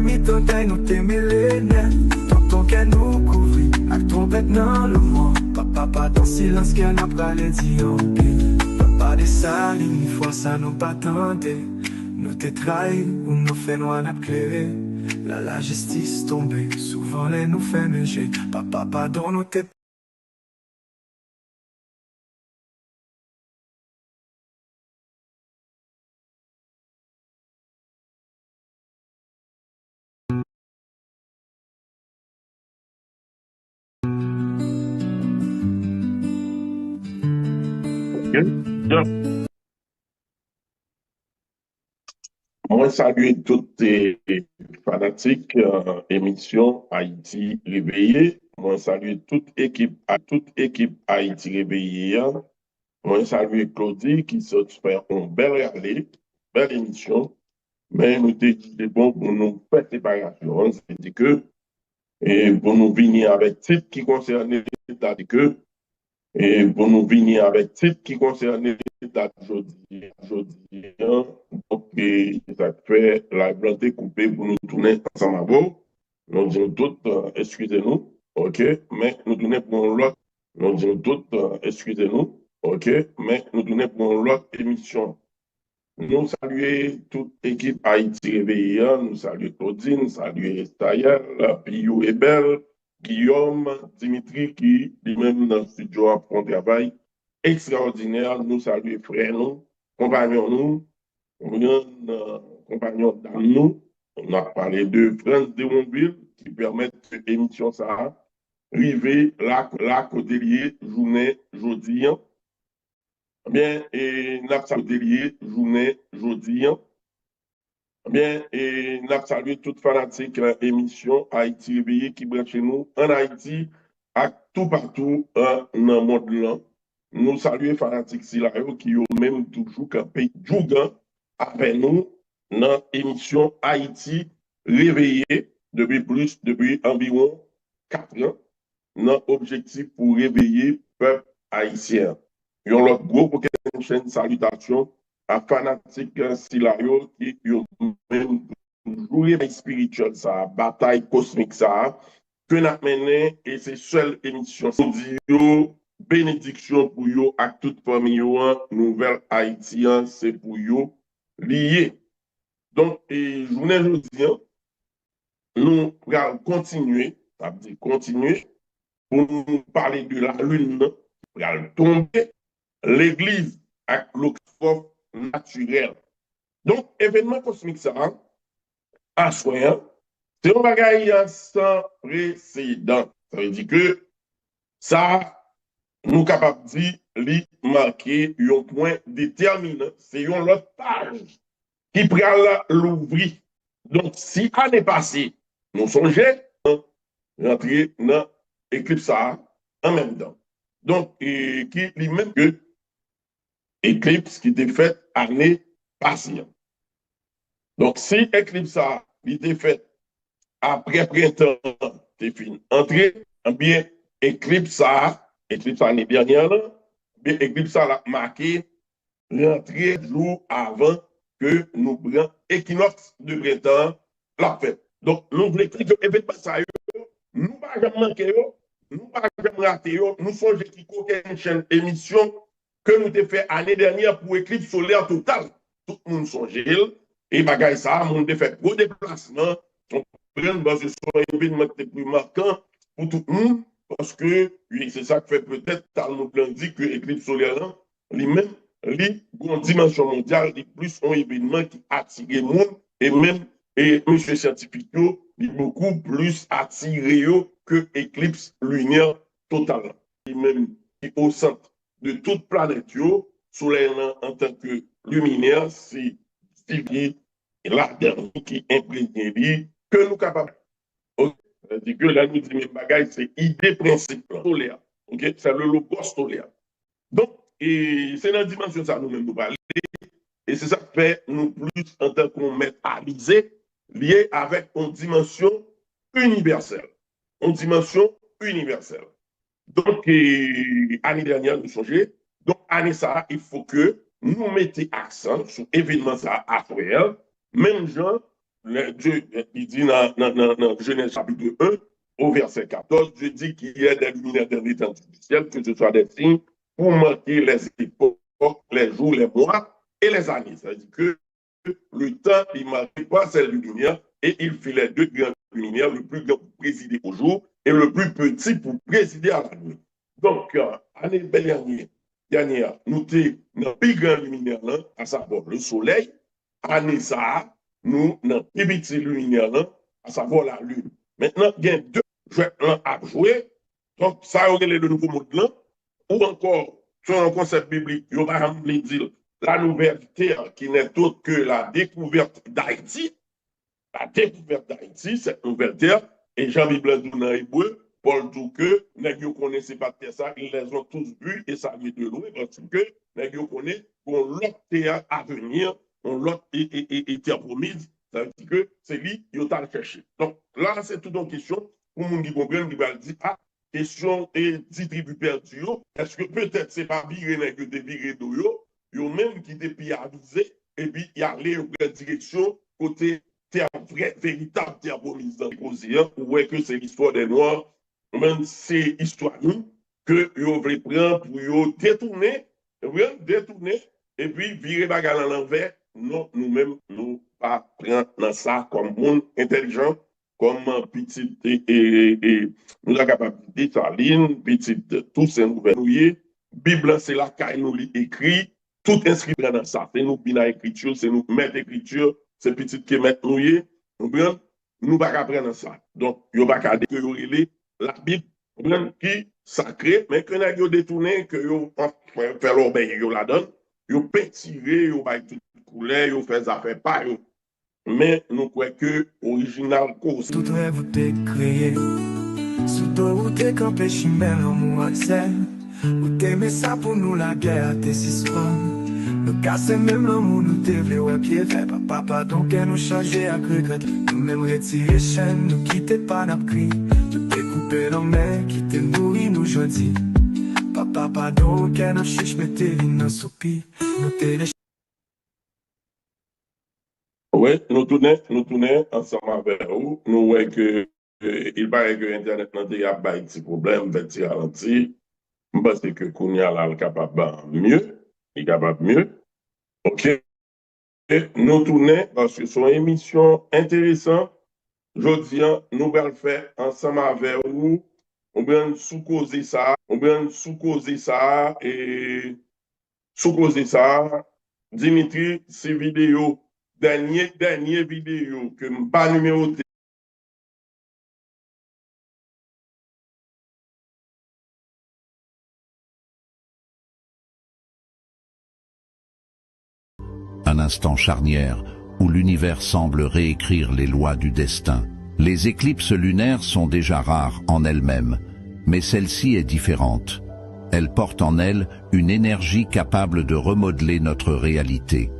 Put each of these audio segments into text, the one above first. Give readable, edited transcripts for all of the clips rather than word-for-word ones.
mi-temps, nous t'aimer les nerfs. Tonton qu'elle nous couvrit, avec trompette dans le monde. Papa dans silence qu'elle n'a pas les dit ok. Papa des salines, une fois ça nous pas tendé. Nous t'es trahi, ou nous fait noir n'a clairé. Là la justice tombée, souvent les nous fait méger. Papa pardon nous t'es Ok. Donc, moi, salue toutes les fanatiques émission Haïti Réveillé. Moi, salue toute équipe Haïti Réveillé, hein. Moi, salue Claudie qui se fait une belle rallye, belle émission. Mais nous c'est bon pour nous faire séparation. C'est-à-dire que, et pour nous venir avec titre qui concerne l'État, que et pour nous venir avec titre qui concerne l'État aujourd'hui, hein. Donc, ça fait la volonté coupée pour nous tourner ensemble à vous. Nous disons toutes, excusez-nous, ok, mais nous tournons pour l'autre. Nous disons toutes, excusez-nous, ok, mais nous tournons pour l'autre émission. Nous saluons toute l'équipe Haïti réveillée, hein. Nous saluons Claudine, nous saluons Estayel, Pio Ebel, Guillaume, Dimitri qui, lui-même dans le studio, a fait un travail extraordinaire. Nous saluons frères, nous, compagnons, compagnons dans nous. On a parlé de France de Montville qui permettent que l'émission ça arrive là, côté lié, journée, jeudi, hein. Bien, et n'a salué journée jeudi, hein. Bien, et n'a salué toute fanatique émission Haïti réveillé qui branche nous en Haïti, à tout partout dans le monde là. Nous saluons fanatique Silayo qui ont même toujours campé Djougan avec nous dans l'émission Haïti réveillé depuis environ 4 ans, dans l'objectif pour réveiller le peuple haïtien. Yon lot gros pour une chaîne salutation à fanatique Silayo qui ont même joué spirituel ça, bataille cosmique ça, que n'a mené et c'est seule émission audio bénédiction pour yo à toute famille yo, nouvelle haïtien c'est pour yo lié. Donc et journée aujourd'hui nous allons continuer, ça veut dire continuer pour nous parler de la lune qui va tomber l'Église avec l'octave naturel. Donc, événement cosmique, ça, à soi, c'est un bagage sans précédent. Ça veut dire que ça, nous capables de dire, lui, marquer un point déterminant. C'est une autre page qui prend l'ouvrir. Donc, si année passée, nous songeons rentrer dans l'éclipse en même temps. Donc, qui lui-même que éclipse qui était faite année passée. Donc, si éclipse a été faite après printemps, c'est fini. Entrée, bien, éclipse l'année dernière, bien, éclipse a marqué l'entrée jour avant que nous prenions équinoxe de printemps la fête. Donc, nous voulons que l'événement ça, nous ne pas jamais manquer, nous ne pas jamais rater, nous sommes qui une chaîne émission que nous avons fait l'année dernière pour éclipse solaire totale. Tout le monde songe. Et bagaille ça, nous avons fait gros déplacement. On prend ce sont un événement plus marquant pour tout le monde. Parce que c'est ça qui fait peut-être, nous dit que l'éclipse solaire, lui-même, lui, une dimension mondiale, il plus un événement qui attire le monde. Et même, et monsieur scientifique, il est beaucoup plus attiré que l'éclipse lunaire totale. Lui-même, au centre de toute planète, soleil en tant que luminaire, c'est la dernière qui imprègne que nous sommes capables. C'est-à-dire que là, nous disons, mais bagaille, c'est idée principe solaire. Okay? C'est le logo solaire. Donc, c'est dans la dimension ça nous-mêmes nous parler. Et c'est ça qui fait nous plus en tant qu'on met à viser, lié avec une dimension universelle. Une dimension universelle. Donc, l'année dernière, nous changeons. Donc, année ça, il faut que nous mettions accent sur l'événement ça après. Même gens, Dieu, il dit dans Genèse chapitre 1, au verset 14, Dieu dit qu'il y a des luminaires dans l'étendue du ciel, que ce soit des signes pour marquer les époques, les jours, les mois et les années. C'est-à-dire que le temps, il ne marque pas ces luminaires et il fait les deux grandes luminaires, le plus grand pour présider au jour et le plus petit pour présider à la nuit. Donc, l'année dernière, nous étions dans le plus grand luminaire, à savoir le soleil. Année ça, nous, dans le plus petit luminaire, à savoir la lune. Maintenant, il y a deux jeux à jouer. Donc, ça, on est le nouveau monde là. Ou encore, sur un concept biblique, il y a dire la nouvelle terre qui n'est autre que la découverte d'Haïti. La découverte d'Haïti, cette nouvelle terre, et Jean-Bible dit dans l'hébreu, Paul dit que, nous connaissons pas de ça, ils les ont tous vus et ça vient de loin, parce que, nous connaissons qu'on l'autre terre à venir, on l'autre terre promise, ça veut dire que c'est lui, il a cherché. Donc, là, c'est toute une question pour les gens qui comprennent, qui va dire, ah, question et 10 tribus perdues, est-ce que peut-être c'est pas viré, que des virés d'eau, yo même qui était avisé, et puis il y a allé en direction côté terre vrai, véritable terre promise dans les ou ouais que c'est l'histoire des Noirs, même c'est histoire nous, que yo veulent prendre pour yo détourner, et puis virer bagarre à l'envers. Non, nous-mêmes, nous pas prendre dans ça comme monde intelligent, comme petit et nous sommes capables de Saline, petit tous ces nouvelles. Bible, c'est la caille nous écrit. Tout inscrit dans ça. C'est nous qui écriture, c'est nous mettre écriture, c'est petit qui mettre nouillé. Nous pas apprendre ça. Donc, il n'y a pas qu'à dire que la Bible qui sacrée, mais que nous détourné, que nous fait l'obéir, nous la donne, nous pétiré, nous va tout couleur, nous fait affaires pas. Mais nous croyons que original cause. Tout rêve vous t'es créé, sous toi où t'es campé chimère en moitié. Ou t'aimais ça pour nous la guerre, t'es si souvent. Nous casser même l'amour, nous t'évler, ouais, pied fait, papa, donc elle nous changer à regret. Nous même retirer chaîne, nous quitter pas n'a cri. Nous t'es coupé dans main, qui t'es nourri, nous jodi. Papa, pardon, qu'elle n'a chiche, mais t'es dans soupi. Nous t'es les oui, nous tournons ensemble avec vous. Nous voyons que il paraît que Internet n'a pas de petits problèmes, petit ralenti. Parce que Kounia là, est capable mieux, il est capable mieux. OK. Et nous tournons parce que c'est une émission intéressante. Jeudi, nous allons le faire ensemble avec vous. On va sous-causer ça. Et sous-causer ça. Dimitri, ces vidéos, dernière vidéo que je n'ai pas numéroté. Un instant charnière où l'univers semble réécrire les lois du destin. Les éclipses lunaires sont déjà rares en elles-mêmes, mais celle-ci est différente. Elle porte en elle une énergie capable de remodeler notre réalité.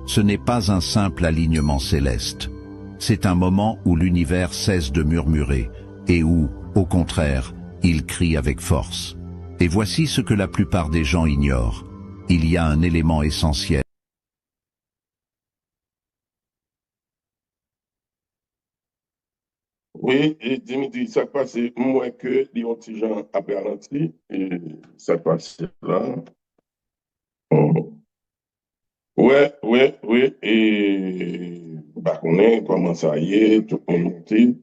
Ce n'est pas un simple alignement céleste. C'est un moment où l'univers cesse de murmurer et où, au contraire, il crie avec force. Et voici ce que la plupart des gens ignorent. Il y a un élément essentiel. Oui, et Dimitri, ça passe moins que les petits gens à ralenti, et ça passe là. Oh. Ouais, et bah, on est, comment ça y est, tout le monde monté.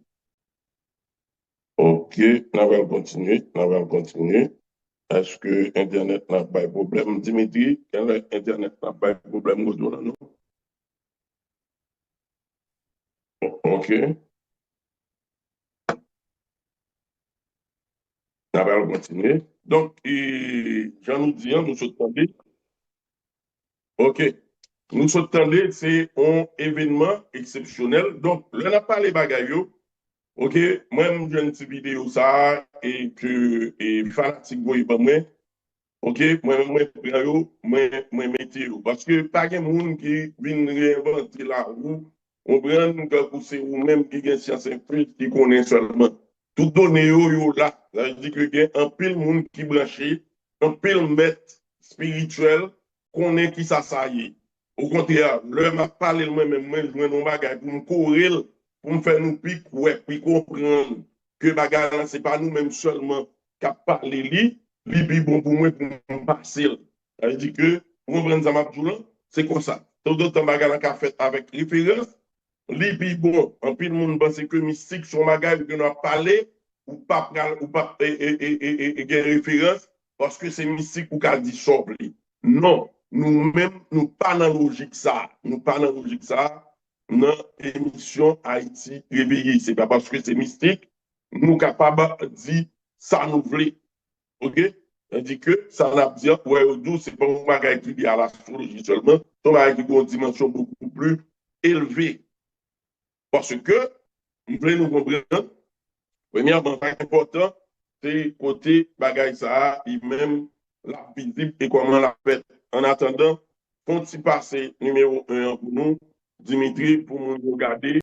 OK, on va continuer. Est-ce que Internet n'a pas de problème? Dimitri, Internet n'a pas de problème aujourd'hui, non? OK, on va continuer. Donc, j'en nous dis, nous sommes attendés. OK, nous sommes attendés, c'est un événement exceptionnel. Donc, là, on n'a pas les bagailles. OK, moi, j'ai une petite vidéo ça, et que, et fanatique, vous pas moi. OK, moi, mettez parce que pas de monde qui vient réinventer la roue, on prend que c'est vous-même qui avez science infuse, qui connaît seulement. Tout donné là, ça veut dire que y a un pile monde qui branché, un pile maître spirituel, connaît qui ça y est. Au contraire, l'heure m'a parlé moi-même, moi, je joins un bagage pour me courir, pour me faire nous pique, ouais, puis comprendre que bagage, c'est pas nous-mêmes seulement qui parlé li puis bon pour moi, pour me passer. Ça veut dire que, vous comprenez ça, ma c'est comme ça. Tout d'autres bagage qui a fait avec référence, li puis bon, en plus, le monde pense que mystique, son bagage que nous a parlé, ou pas, et référence, parce que c'est mystique ou qu'a dit sobre. Non, nous-mêmes, nous pas dans la logique ça. Nous pas dans la logique ça. Dans l'émission Haïti réveillé. C'est pas parce que c'est mystique, nous capables de dire ça nous voulons. OK? On dit que ça n'a pas dit, ouais, c'est pas un bagage qui est à l'astrologie seulement, c'est un bagage qui a une dimension beaucoup plus élevée. Parce que, nous voulons nous comprendre, premièrement, important, c'est côté bagage ça, et même la visible et comment la fait. En attendant, quand il passe numéro 1 pour nous, Dimitri, pour nous regarder,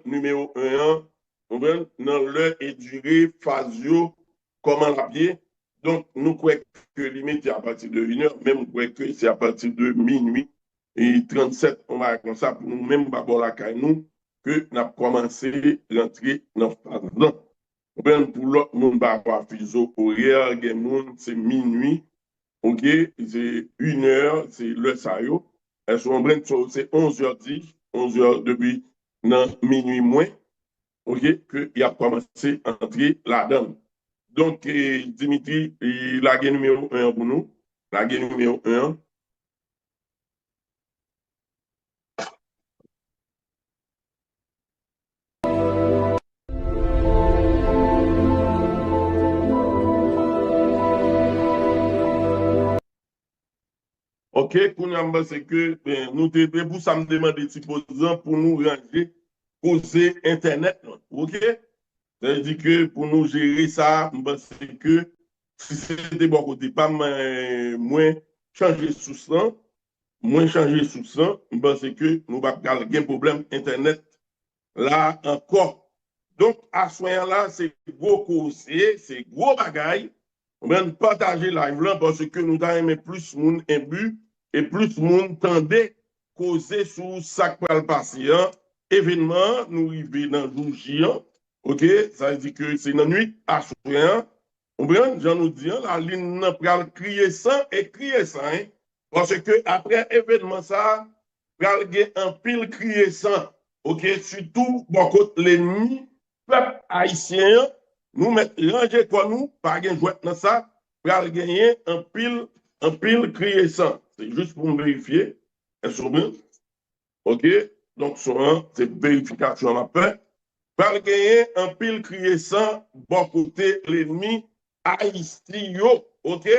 numéro 1, dans l'heure et durée, phasio, comment la pied. Donc, nous croyons que limite est à partir de 1h, même nous croyons que c'est à partir de minuit et 37, on va comme ça pour nous, même d'abord la caille nous, que nous avons commencé à rentrer dans la phase. Donc, pour l'autre monde, va avoir fuseau horaire, c'est minuit, ok, c'est 1h, c'est le sayo. Elles sont en train de c'est 11h10, 11h depuis minuit moins, ok, qu'il a commencé à entrer là-dedans. Donc, Dimitri, il a gagné numéro 1 pour nous. Il a gagné numéro 1. OK, c'est que nous devons pour ça me demander si posant pour nous ranger, poser Internet. OK? C'est-à-dire que pour nous gérer ça, c'est que si c'était bon côté, pas moins changer sous ça, moins changer sous ça, c'est que nous va avoir un problème Internet là encore. Donc, à ce moment-là, c'est gros conseil, c'est gros bagaille. On va partager live là parce que nous avons plus de monde imbu et plus de monde tendait causer sur ça qui va le passer. Événement, nous arrivons dans le jour OK? Ça veut dire que c'est une nuit à soir. On prend, j'en nous dis, la ligne n'a pas crier ça et crier ça. Hein? Parce que après événement, ça, va y un pile crier ça. OK? Surtout, bon, contre l'ennemi, peuple haïtien, nous mettons ranger quoi nous, pas de jouet dans ça, pour gagner un pile crier ça. C'est juste pour me vérifier. Elles sont bien. OK? Donc, c'est vérification à peu. Pour gagner un pile crier ça, bon côté l'ennemi haïtien. OK?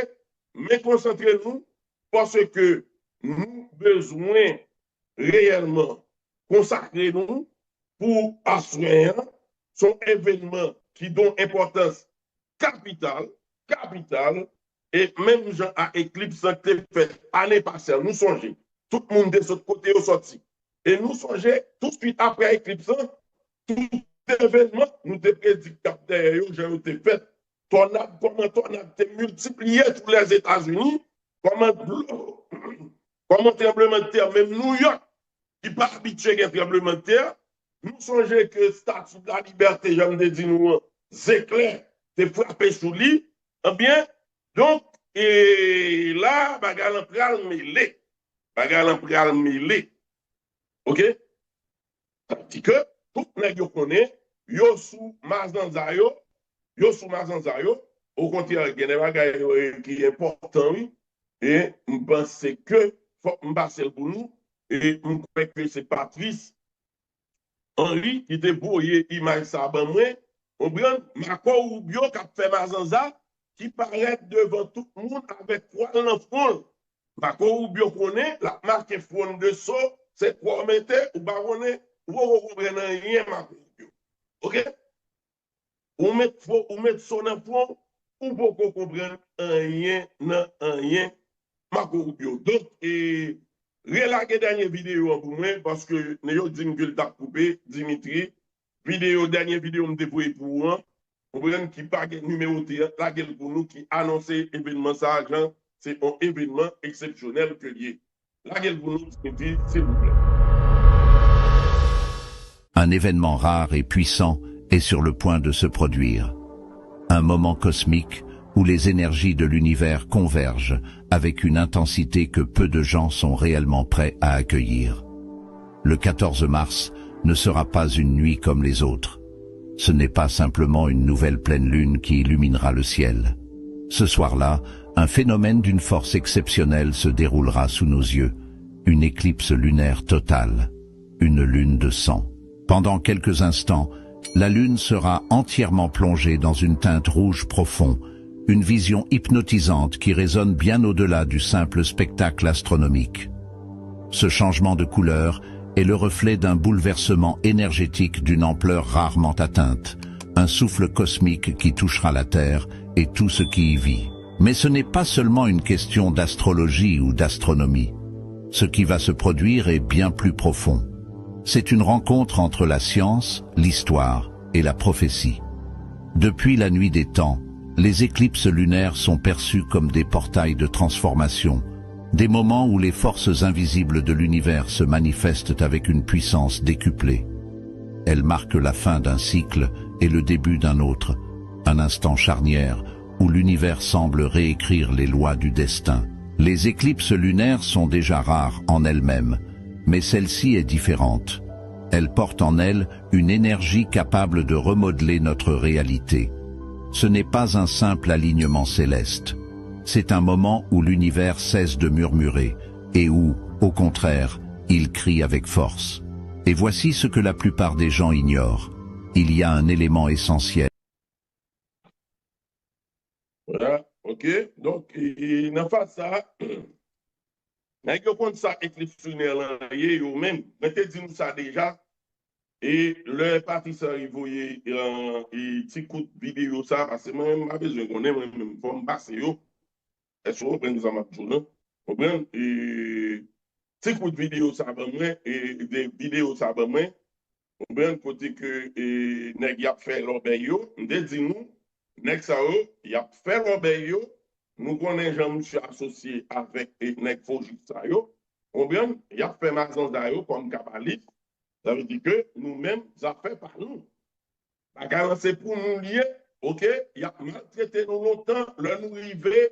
Mais concentrez-nous parce que nous besoin réellement consacrer nous pour assurer son événement qui donne importance capitale, et même gens à éclipse qui fait année passée, nous songeons, tout le monde de ce côté au sorti. Et nous songeons tout de suite après éclipse, tout événement, nous te prédit derrière, j'ai été fait, comment été multiplié tous les États-Unis, comment tremblement de terre, même New York, qui pas habitué à un tremblement de terre, nous songeons que le statut de la liberté, j'aime dire nous, c'est clair, c'est frappé sous lui, eh bien, donc, et là, bagarre en pral mêlé. OK? Ça dit que tout le monde connaît, yo sous Mazanzayo, au contraire, il y a des bagages qui est important, oui, et je pense que faut me passer pour nous, et je crois que c'est Patrice Henry qui te brouillé image ça ben moi, on prend Marco Rubio qui a fait Mazanza qui paraît devant tout le monde avec trois dans le front. Marco Rubio connaît la marque front de saut, c'est 3 mètres ou baronner, vous comprenez rien Marco Rubio. OK? Ou mettre son dans front ou beaucoup comprendre rien Marco Rubio. Donc relaguer dernière vidéo pour moi parce que nous dit que le t'a coupé Dimitri dernière vidéo me déployer pour moi on prend qui pas numéro la gueule pour nous qui annoncer événement ça c'est un événement exceptionnel que lié la gueule pour nous, s'il vous plaît. Un événement rare et puissant est sur le point de se produire. Un moment cosmique où les énergies de l'univers convergent avec une intensité que peu de gens sont réellement prêts à accueillir. Le 14 mars ne sera pas une nuit comme les autres. Ce n'est pas simplement une nouvelle pleine lune qui illuminera le ciel. Ce soir-là, un phénomène d'une force exceptionnelle se déroulera sous nos yeux. Une éclipse lunaire totale. Une lune de sang. Pendant quelques instants, la lune sera entièrement plongée dans une teinte rouge profond, une vision hypnotisante qui résonne bien au-delà du simple spectacle astronomique. Ce changement de couleur est le reflet d'un bouleversement énergétique d'une ampleur rarement atteinte, un souffle cosmique qui touchera la Terre et tout ce qui y vit. Mais ce n'est pas seulement une question d'astrologie ou d'astronomie. Ce qui va se produire est bien plus profond. C'est une rencontre entre la science, l'histoire et la prophétie. Depuis la nuit des temps, les éclipses lunaires sont perçues comme des portails de transformation, des moments où les forces invisibles de l'univers se manifestent avec une puissance décuplée. Elles marquent la fin d'un cycle et le début d'un autre, un instant charnière où l'univers semble réécrire les lois du destin. Les éclipses lunaires sont déjà rares en elles-mêmes, mais celle-ci est différente. Elle porte en elle une énergie capable de remodeler notre réalité. Ce n'est pas un simple alignement céleste. C'est un moment où l'univers cesse de murmurer et où, au contraire, il crie avec force. Et voici ce que la plupart des gens ignorent. Il y a un élément essentiel. Voilà, ok. Donc, dans face ça, mais quand ça éclipse lunaire là, yo même, mettez dit nous ça déjà. Et le parti ça, il voyait un petit coup de vidéo ça, parce que moi-même, j'ai besoin qu'on ait, moi-même, pour me passer yo. Est-ce que vous comprenez ça, ma journée? Vous comprenez? Et petit coup de vidéo ça, ben moi, et des vidéos ça, ben moi, vous comprenez, côté que, nèg y a fait l'obé yo, on dit nous, nèg ça yo, y a fait l'obé yo, nous connaissons Jean-Michel associé avec nèg Fojit ça yo, vous comprenez? Y a fait Mazan Dayo comme cabaliste. Ça veut dire que nous-mêmes, ça fait par nous. C'est pour nous lier, ok? Il y a maltraité nous longtemps, le nous arrivé,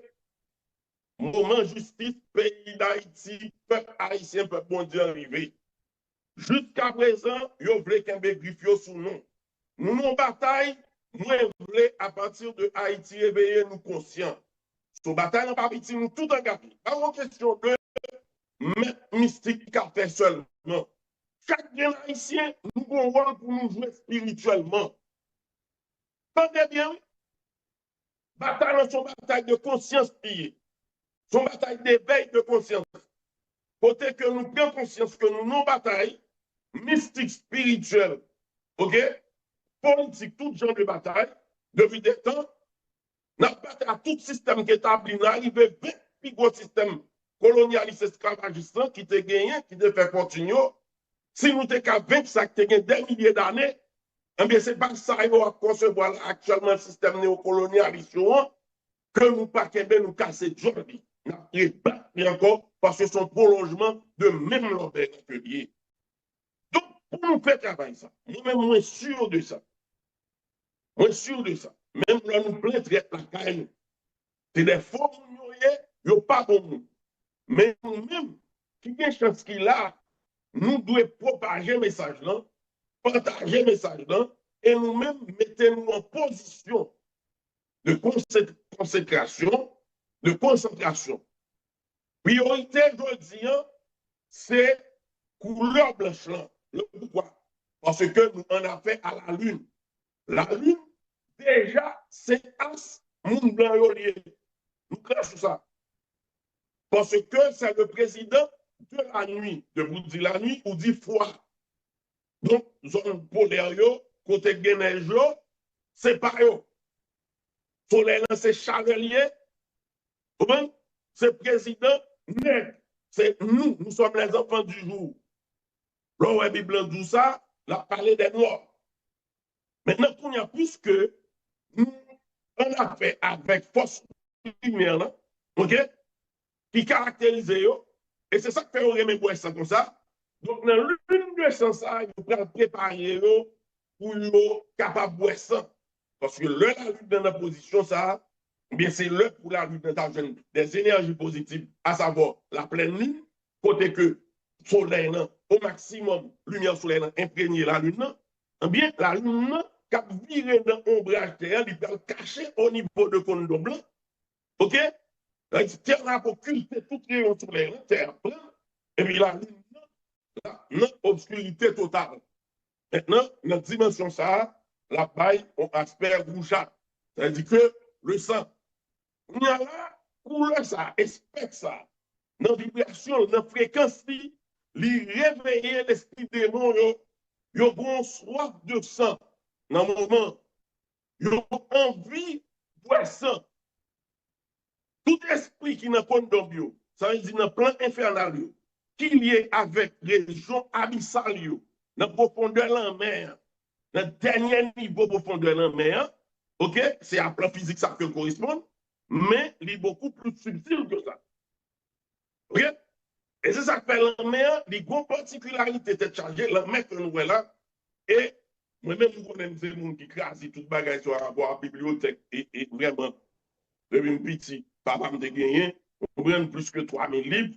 moment justice, pays d'Haïti, peuple haïtien, peuple mondial arrivé. Jusqu'à présent, vous voulez qu'un bégrifio sous nous. Nous, nos batailles, moi, voulons à partir de Haïti, éveiller nous conscients. Sur bataille, on va nous tout engagé. Pas une question de mystique qu'a fait seulement. Chaque haïtien, nous avons un rôle pour nous jouer spirituellement. Tendez bien, bataille, son bataille de conscience pillée. Son bataille d'éveil de conscience. Côté que nous prenons conscience que nous non bataille, mystique, spirituelle, ok? Politique, tout genre de bataille, depuis des temps, nous avons battu à tout système qui est établi, nous arrivons à 20 plus gros systèmes colonialistes esclavagistes qui te gagné, qui te fait continuer. Si nous sommes qu'à 20 ça qui te des milliers d'années, eh bien, c'est pas ça qu'on va concevoir actuellement le système néocolonialiste que nous pas nous casser aujourd'hui. Et encore parce que son prolongement de même l'objet que lié. Donc, pour nous faire travailler ça, moi-même, moi sûr de ça. Moi sûr de ça. Même là, nous plaît la caille. C'est des faux nous n'ont pas bon nous. Mais nous-mêmes, qui a une chance qu'il a, nous devons propager le message là, partager le message là, et nous-mêmes mettons-nous en position de consécration, de concentration. Priorité aujourd'hui, c'est couleur blanche là. Pourquoi? Parce que nous en avons fait à la Lune. La Lune, déjà, c'est as monde blanc lié. Nous crachons ça. Parce que c'est le président de la nuit. De vous dire la nuit ou dit froid. Donc, zone polaire, côté neige, c'est pas yo. Soleil, c'est chalelier. C'est président net. C'est nous, nous sommes les enfants du jour. Là, on Bible dit ça, la parlé des Noirs. Maintenant, il y a plus que nous, on a fait avec force lumière, là, ok, qui caractérise yo, Et c'est ça que fait remettre pour ça comme ça. Donc, dans l'une de sens, ça, il faut préparer pour être capable de boire ça. Parce que le la lutte dans la position, ça, bien c'est le pour la lutte dans ta jeune des énergies positives, à savoir la pleine lune, côté que soleil, au maximum, lumière soleil imprégner la lune, eh bien, la lune, cap viré dans l'ombrage terre, il peut cacher au niveau de condom blanc. OK? Terre n'a pas culté tout rayon soleil, terre plein, et puis la lune, là, obscurité totale. Maintenant, dans la dimension ça, la paille, on aspect rougeâtre. C'est-à-dire que le sang, il y a là, couleur ça, espèce ça, dans la vibration, dans la fréquence, il réveille l'esprit démon, il a bon soif de sang. Dans le moment, il a envie de boire sang. Tout esprit qui n'a pas de bio, ça veut dire dans le plan infernal, qui est lié avec les régions abyssales, dans la profondeur de la mer, dans le dernier niveau de profondeur de la mer, ok, c'est à plan physique ça que correspond, mais il est beaucoup plus subtil que ça. Ok? Et c'est ça que fait la mer, les grandes particularités de chargée, la mer que nous voyons là, et moi-même, je connais des gens qui crasent tout bagage sur rapport à la bibliothèque, et vraiment, depuis un petit, papa me gagné, on prend plus que 3000 livres,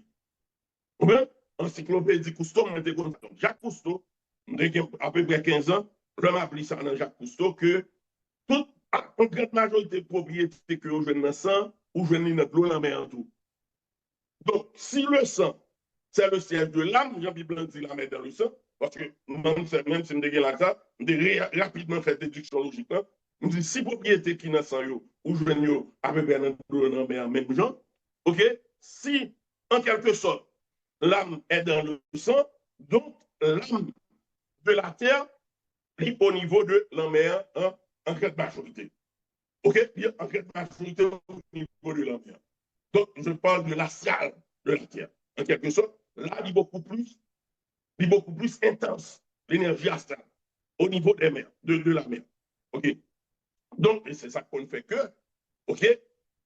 on prend encyclopédie Cousteau, Jacques Cousteau, à peu près 15 ans, je m'appelle ça dans Jacques Cousteau, que toute en grande majorité de propriétés que vous jouez dans le sang, ou jouez dans l'eau, la mer en tout. Donc, si le sang, c'est le siège de l'âme, Jean-Bible dit la mer dans le sang, parce que même si je me dégueule là, ça, je rapidement fait déduction logique. Je dis, si propriété qui dans le sang, ou jouez à peu près dans l'eau, la mer, même genre, ok, si en quelque sorte, l'âme est dans le sang, donc l'âme de la terre est au niveau de la mer en grande majorité. OK? En grande majorité au niveau de la mer. Donc, je parle de l'astral de la terre. En quelque sorte, là, il est beaucoup plus intense, l'énergie astrale, au niveau des mers, de la mer. OK? Donc, c'est ça qu'on fait que, OK?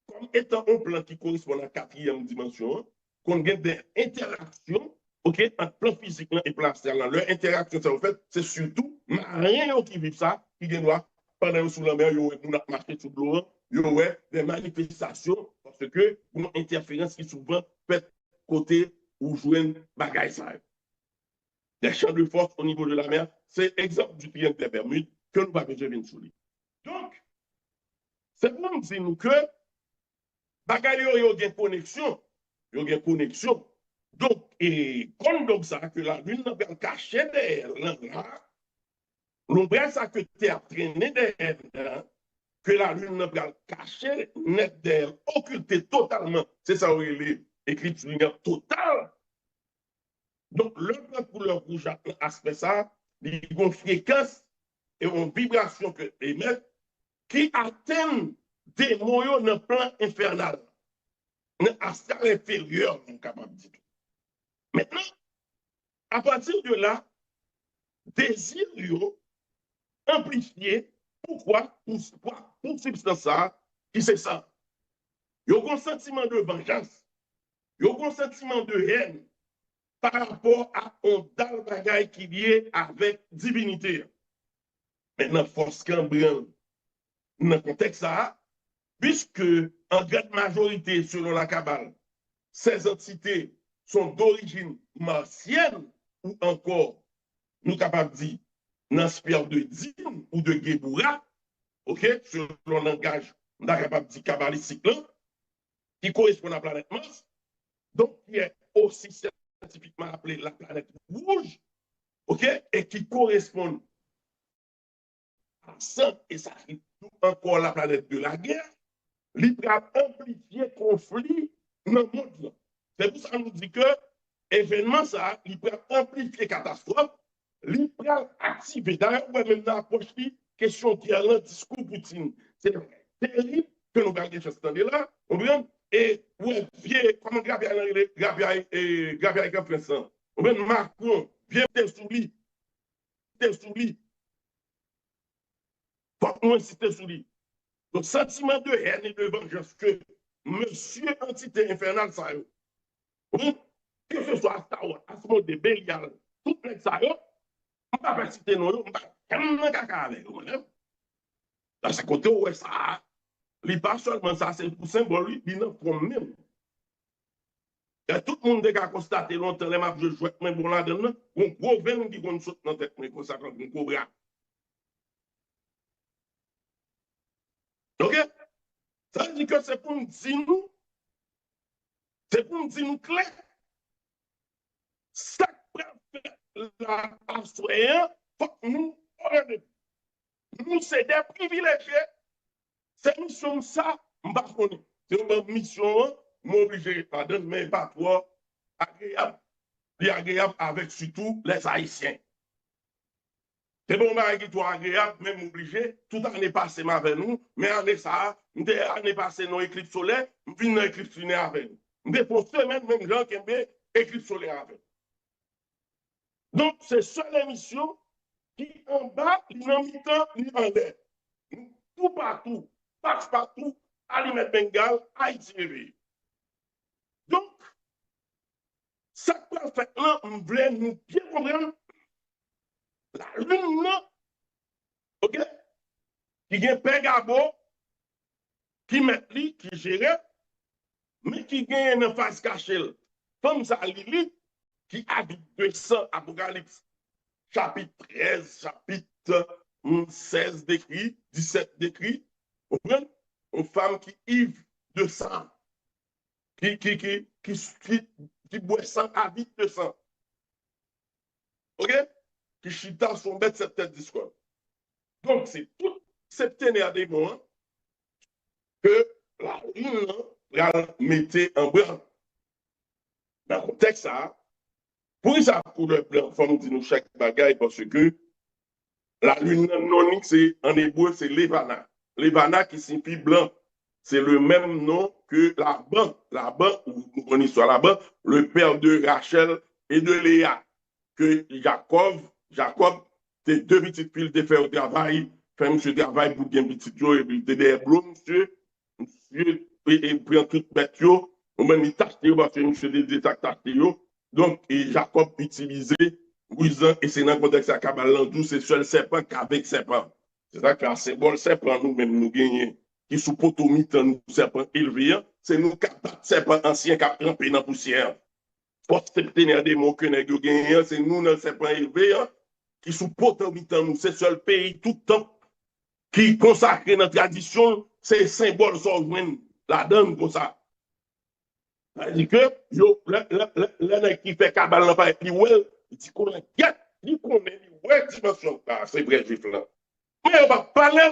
Comme étant un plan qui correspond à la quatrième dimension, qu'on a des interactions, OK, entre plan physique et plan astral. Leur interaction, ça, en fait, c'est surtout marins qui vivent ça, qui viennent voir pendant sous la mer, nous avons marché sous l'eau, il y aurait des manifestations, parce que une interférence qui souvent fait côté ou jouer bagaille ça. Des champs de force au niveau de la mer, c'est exemple du triangle des Bermudes que nous avons déjà vu sur lui. Donc, c'est pour nous dire que bagaille il y a une connexion. Il y a une connexion. Donc, et comme ça, que la lune n'a pas caché derrière là, l'ombre ça que tu as traîné derrière, que la lune n'a pas caché net derrière, occulté totalement. C'est ça où il est éclipse lunaire totale. Donc, le plan couleur rouge a un aspect ça, il y a une fréquence et une vibration que émet qui atteignent des moyens dans le plan infernal, dans l'astral inférieur, on est capable de dire. Maintenant, à partir de là, désir amplifié. Pourquoi? Pour substance ça, qui c'est ça? Il y a un sentiment de vengeance, il y a un sentiment de haine par rapport à un dal bagaille qui vient avec divinité. Maintenant, force Cambrin, dans le contexte ça, puisque en grande majorité, selon la Kabbale, ces entités sont d'origine martienne ou encore, nous capables de dire, dans sphère de Din ou de Géboura, ok, selon le langage, on est capable de dire kabbalistique, qui correspond à la planète Mars, donc qui est aussi scientifiquement appelée la planète rouge, ok, et qui correspond à ça, et ça encore la planète de la guerre, il peut amplifier conflit dans le monde. C'est pour ça qu'on nous dit que événement ça, il peut amplifier catastrophe, il peut activer. D'ailleurs, même dans l'approche, question qui a un discours Poutine. C'est terrible que nous gardions ce temps-là. Et ouais, vieux, comment Gabriel a fait ça? Macron, viens sous lui. Faut nous inciter sous lui. Donc, sentiment de haine et de vengeance que monsieur entité infernale, ça y est. que ce soit Asmode de Bélial, tout le monde, ça y est, on ne va pas citer non, on va pas caca avec eux. Dans ce côté, ouais, ça, il pas seulement ça, c'est pour symbole, il n'en prend même. Et tout le monde a constaté longtemps, les maps de jouet, mais bon là-dedans, on gros venin qui vont sauter dans la tête, mais comme ça, comme un cobra. OK? Ça veut dire que c'est pour nous dire nous, c'est pour nous dire nous clair, ça préfère la assoyant, faut que nous, nous, c'est des privilégiés. C'est une mission, ça, je ne sais pas. C'est une mission, m'obliger, pardon, mais pas trop agréable. Agréable avec surtout les Haïtiens. C'est bon, qui est agréable, même obligé, tout année passée avec nous, mais année ça, année passée, nos éclipses solaires, nous venons dans l'éclipse lunaire avec nous. Nous pour semaine, même gens qui aiment éclipse solaire avec nous. Donc, c'est seule émission qui en bas, ni en mi-temps, ni en l'air. Tout partout, partout, Alimet Bengal, Haïti réveillé. Donc, ça parfaitement, on voulait nous bien comprendre la lune, ok, qui vient Pégabo, qui met lui, qui gère, mais qui gagne une phase cachée. Comme ça, Lili, qui habite 200 Apocalypse, chapitre 13, chapitre 16 décrit, 17 décrit, vous comprenez? Une femme qui ivre de sang, qui boit sang à vite de sang. OK? Qui chita son bête cette tête discours. Donc, c'est tout septénaire des mois que la lune la mettait en blanc. Dans le contexte, ça, pour ça, pour le blanc, il faut nous dire chaque bagaille parce que la lune nonique, c'est en hébreu, c'est Levana. Levana qui signifie blanc. C'est le même nom que Laban. Laban, ou nous connaissons sur Laban, le père de Rachel et de Léa. Que Jacob, c'est deux petites filles de faire au travail, fait monsieur travail pour bien petit yo, et puis des bros, monsieur, et prend toute bête yo, ou même il tâche yo, parce que monsieur des tâche yo. Donc, et Jacob utilisait Ouizan, et c'est dans le contexte à Kabalandou, c'est seul serpent qu'avec serpent. C'est ça que la symbole serpent, nous-mêmes, nous gagnons, qui sous potomite, nous serpent élevés, c'est nous qui serpent ancien qui rampé dans la poussière. Post-septénaire des mots que nous gagnons, c'est nous, dans le serpent élevé, qui sous potomite, nous, c'est seul pays tout le temps, qui consacre notre tradition, c'est symbole sur la donne comme ça. C'est-à-dire que, le qui fait cabal n'a pas été well, il dit qu'on inquiète, il connaît, ouais, dimension, c'est vrai, juif là. Mais on va parler,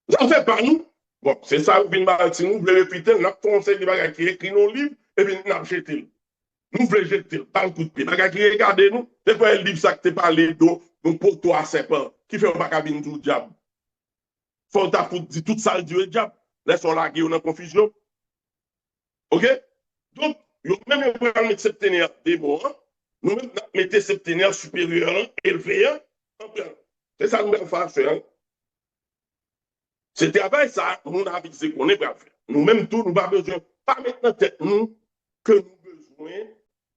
ça fait pas nous. Bon, c'est ça, si nous voulons répéter, nous avons conseillé des bagages qui écrit nos livres, et puis nous avons jeté. Nous voulons jeter, par le coup de pied. Bagages qui regardent nous, c'est quoi le livre ça que tu parlé d'eau, donc pour toi, c'est pas, qui fait un bagabine du diable. Faut dire tout ça, le dieu diable. Laissons la guerre dans la confusion. OK? Donc, même si on met septénaire des mots, nous mettons septénaire supérieur, élevé, en plein. C'est ça que nous devons faire. Ce travail, ça, nous avons avisé qu'on est prêt à faire. Nous-mêmes, tout, nous n'avons pas besoin, pas maintenant tête nous, que nous avons besoin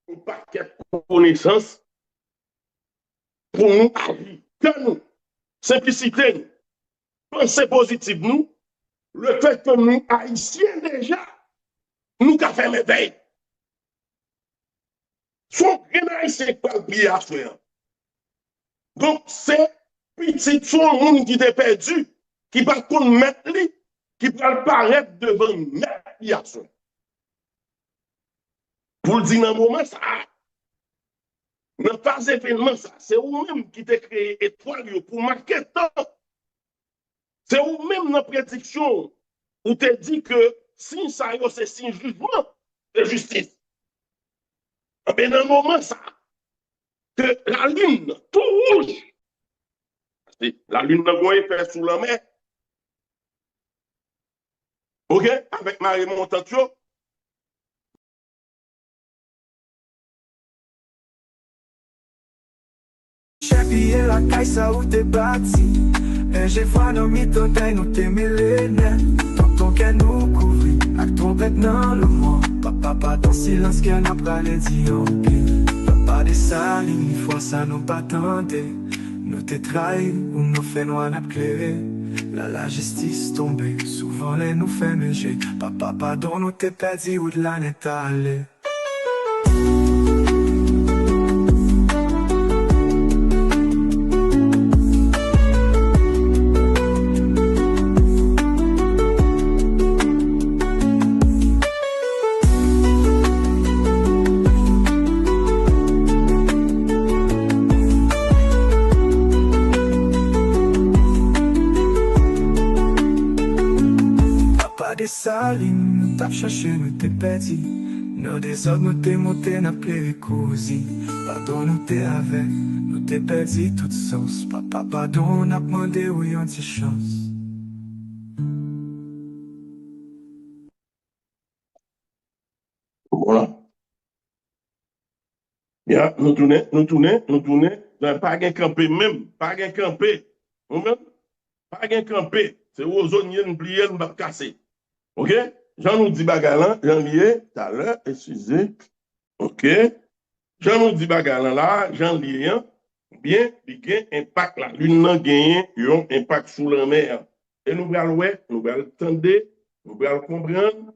d'un paquet de connaissances pour nous agir. Que nous, simplicité, nous, pensée positive, nous, le fait que nous, haïtiens déjà, nous avons fait l'éveil. Son grenade, c'est pas le pied à faire. Donc, c'est petit son monde qui est perdu, qui va qu'on mettre lui, qui va paraître devant mettre pour le dire dans un moment, ça, dans pas événement, ça, c'est vous-même qui t'ai créé étoile pour marquer le temps. C'est vous-même dans la prédiction où tu dit que si ça c'est signe jugement de justice. Mais dans un moment, ça, que la lune, tout rouge, la lune n'a pas effet sous la mer. OK? Avec Marie Montantio. Chapier la caille, ça où t'es bâti. Et j'ai foi dans mes tontailles, nous t'es millénaires. Tonton qu'elle nous couvre, avec ton bête dans le monde. Papa dans silence qu'elle n'a pas les dit ok. Papa des salles, une fois ça nous pas tenté. Nous te trahi ou nous fait noir n'a clairé. La justice tombée, souvent les nous fait méger. Papa pardon nous t'es perdu où de la n'est allé. Des salines, nous t'as cherché, nous t'es perdu. Nos désordres, nous t'es monté, n'a plus cousi. Pardon, nous t'es avec, nous t'es perdu toute sauce. Papa, pardon, on a demandé où y a une chance. Voilà. Ya, nous tournons, pas gain campé même, pas gain campé. Pas gain campé. C'est aux zones, nous plier, nous va casser. OK? Jean nous dit bagalan, Jean lié, tout à l'heure, excusez. OK? Jean nous dit bagalan là, Jean lié, bien, il y a un impact là. L'une n'a gagné, un impact sous la mer. Et nous allons ouais, nous allons entendre, nous allons comprendre.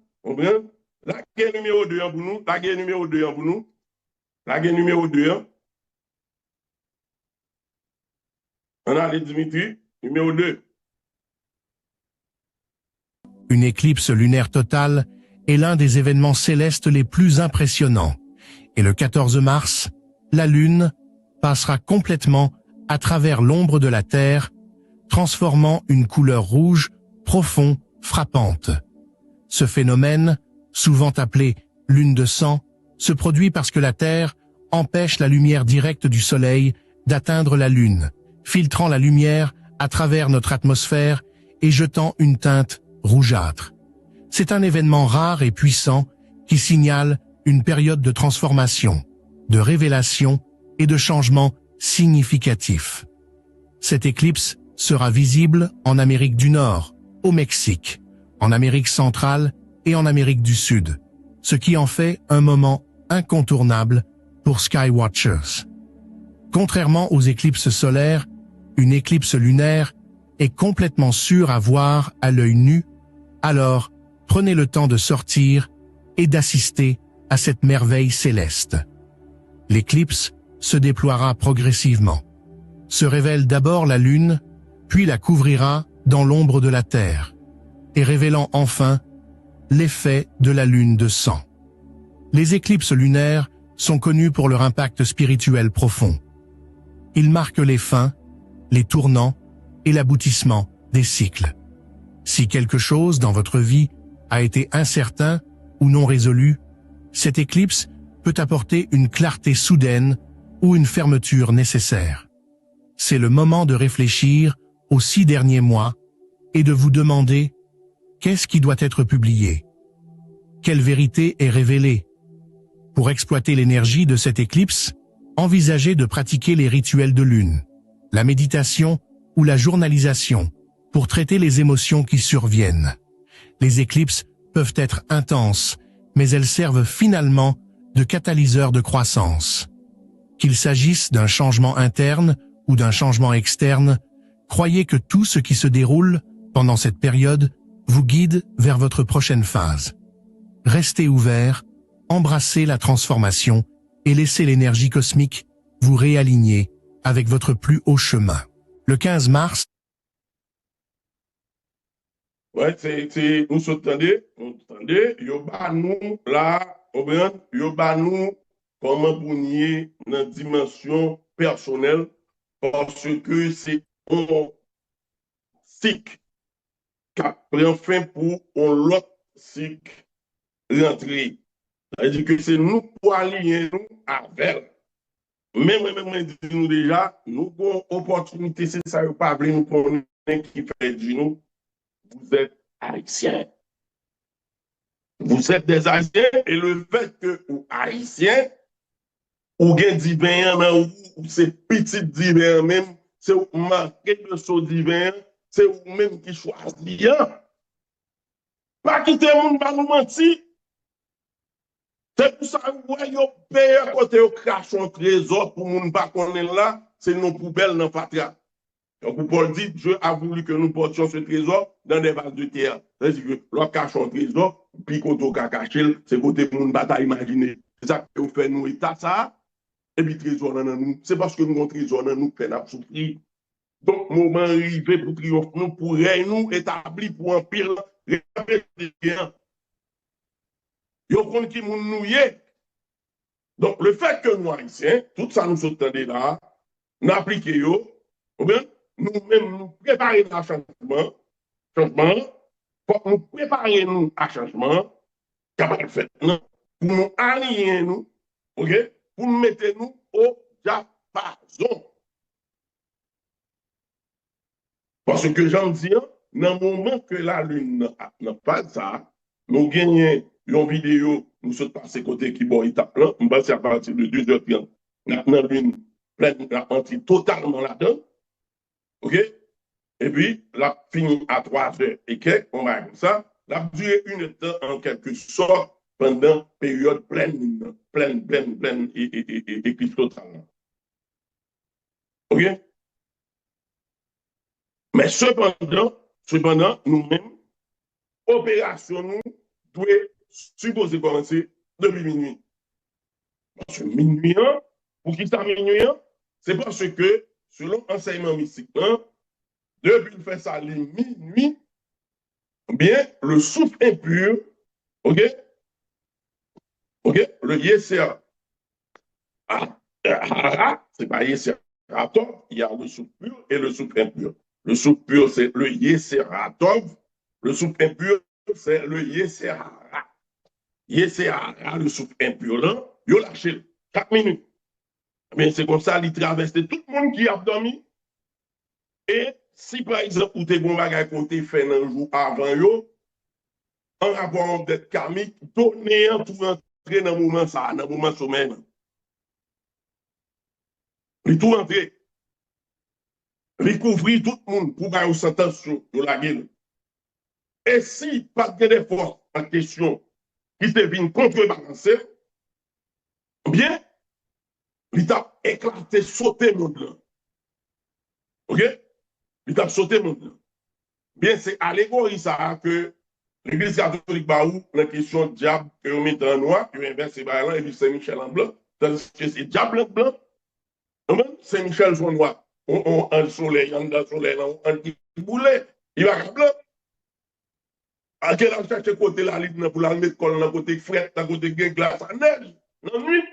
La guerre numéro 2 pour nous, la guerre numéro 2 pour nous, la guerre numéro 2. On a les Dimitri, numéro 2. Une éclipse lunaire totale est l'un des événements célestes les plus impressionnants. Et le 14 mars, la Lune passera complètement à travers l'ombre de la Terre, transformant une couleur rouge profond, frappante. Ce phénomène, souvent appelé lune de sang, se produit parce que la Terre empêche la lumière directe du Soleil d'atteindre la Lune, filtrant la lumière à travers notre atmosphère et jetant une teinte rougeâtre. C'est un événement rare et puissant qui signale une période de transformation, de révélation et de changement significatif. Cette éclipse sera visible en Amérique du Nord, au Mexique, en Amérique centrale et en Amérique du Sud, ce qui en fait un moment incontournable pour Skywatchers. Contrairement aux éclipses solaires, une éclipse lunaire est complètement sûre à voir à l'œil nu, alors prenez le temps de sortir et d'assister à cette merveille céleste. L'éclipse se déploiera progressivement, se révèle d'abord la Lune, puis la couvrira dans l'ombre de la Terre, et révélant enfin l'effet de la lune de sang. Les éclipses lunaires sont connues pour leur impact spirituel profond. Ils marquent les fins, les tournants et l'aboutissement des cycles. Si quelque chose dans votre vie a été incertain ou non résolu, cette éclipse peut apporter une clarté soudaine ou une fermeture nécessaire. C'est le moment de réfléchir aux 6 derniers mois et de vous demander qu'est-ce qui doit être publié? Quelle vérité est révélée? Pour exploiter l'énergie de cette éclipse, envisagez de pratiquer les rituels de lune, la méditation ou la journalisation pour traiter les émotions qui surviennent. Les éclipses peuvent être intenses, mais elles servent finalement de catalyseur de croissance. Qu'il s'agisse d'un changement interne ou d'un changement externe, croyez que tout ce qui se déroule pendant cette période vous guide vers votre prochaine phase. Restez ouvert, embrassez la transformation et laissez l'énergie cosmique vous réaligner avec votre plus haut chemin. Le 15 mars, Ouais, nous entendez, yo ba nous là, yo ba nous comment pour nier dans dimension personnelle parce que c'est un cycle qui prend fin pour un autre cycle rentrer. C'est-à-dire que c'est nous pour aligner nous avec. Même nous déjà, nous avons une opportunité, c'est ça, pas nous connaître qui fait du nous. Vous êtes haïtiens. Vous êtes des haïtiens et le fait que vous haïtiens, ou gen divin ou c'est petit divin même, c'est vous marqué de ce divin, c'est vous même qui choisit. Pas quitter le monde, pas nous mentir. C'est pour ça que vous payez à côté, vous crachez un trésor pour ne pas connaître là, c'est nos poubelles dans Fatra. Donc, Paul dit, Dieu a voulu que nous portions ce trésor dans des vases de terre. C'est-à-dire que l'on cache un trésor, puis quand on cache, c'est côté monde bataille imaginer. C'est ça que vous faites nous état ça, et puis trésor dans nous. C'est parce que nous avons trésor dans nous, peine à souffrir. Donc, moment arrivé pour triomphe, nous pourrions nous établir pour empire, rien. Yo kon qui moun nou yé. Donc, le fait que nous, haïtiens, tout ça nous s'entendait là, nous appliquons yo, nous-mêmes nous préparer à changement, pour nous préparer nous à changement, capable fait, pour nous aligner nous, ok, pour nous mettre nous au diapason. Parce que j'en dis, dans le moment que la lune n'a pas ça, nous gagnons une vidéo, nous sommes passés côté qui bon, il tape là, on passe à partir de 2h30. Maintenant, lune pleine, la partie totalement là-dedans. OK? Et puis, la fini à 3h et quelques, on va comme ça. La durée une temps en quelque sorte pendant période pleine, et éclipse totale. OK? Mais cependant, nous-mêmes, opération nous doit supposer commencer depuis minuit. Parce que minuit, pour qui ça minuit, c'est parce que, selon l'enseignement mystique, depuis qu'il fait ça les minuit, bien, le souffle impur, ok, le Yesser, c'est pas Yesser, il y a le souffle pur et le souffle impur. Le souffle pur, c'est le Yesseratov, le souffle impur, c'est le Yesserara. Yesserara, le souffle impur, là, il a lâché 4 minutes. Mais c'est comme ça, il traverse tout le monde qui a dormi. Et si par exemple, vous avez un bagage côté fait un jour avant, en rapport d'être karmique, donner un pour entrer dans le moment ça, dans le moment sommeil. Il tout entrer. Recouvrir tout le monde pour gagner une sentence sur la gueule. Et si pas de force en question qui se vient contrebalancer, bien, il t'a éclaté, sauté le monde. OK? Il t'a sauté le monde. Bien, c'est allégorie ça que l'Église catholique Baou, la question diable, que vous mettez en noir, que vous inversez blanc et puis Saint-Michel en blanc, tandis que c'est diable en blanc, Saint-Michel son noir. On le soleil, on le soleil, on boulet, il va à blanc. À quel âge chercher côté la ligne pour la mettre colle dans côté fret, dans côté glace à neige, dans la nuit.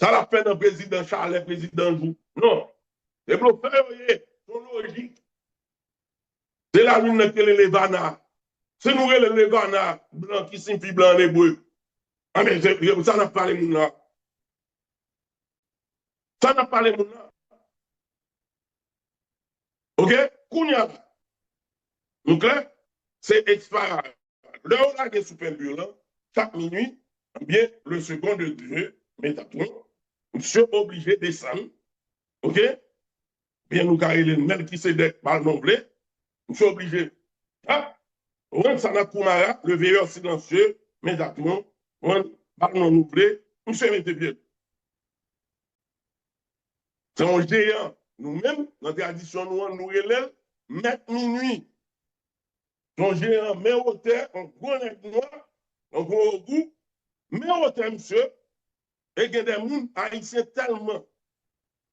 Ça l'a fait dans le président Charles, le président Jou. Non. Les bluffeurs, son logique. C'est la lune que les Levana. C'est nous les Levana, blanc qui signifie blanc en hébreu. Ah, mais ça n'a pas les mounas. Ça n'a pas les mounas. OK? Kounia. Donc là, c'est exparable. L'heure là, des super-violents, chaque minuit, bien, le second de Dieu, Métatron, nous sommes obligés de descendre. OK? Bien, nous carrons les Melchisedec par le nombré. Nous sommes obligés. Ah! Ransana Koumara, le veilleur silencieux, Métatron, par le nombré, nous sommes mis bien. C'est un géant. Nous-mêmes, dans la tradition, nous relève, mettre minuit. Son géant, mais au terre, un gros nez noir, un gros goût, mais au terre, monsieur, et il y a des gens haïtiens tellement.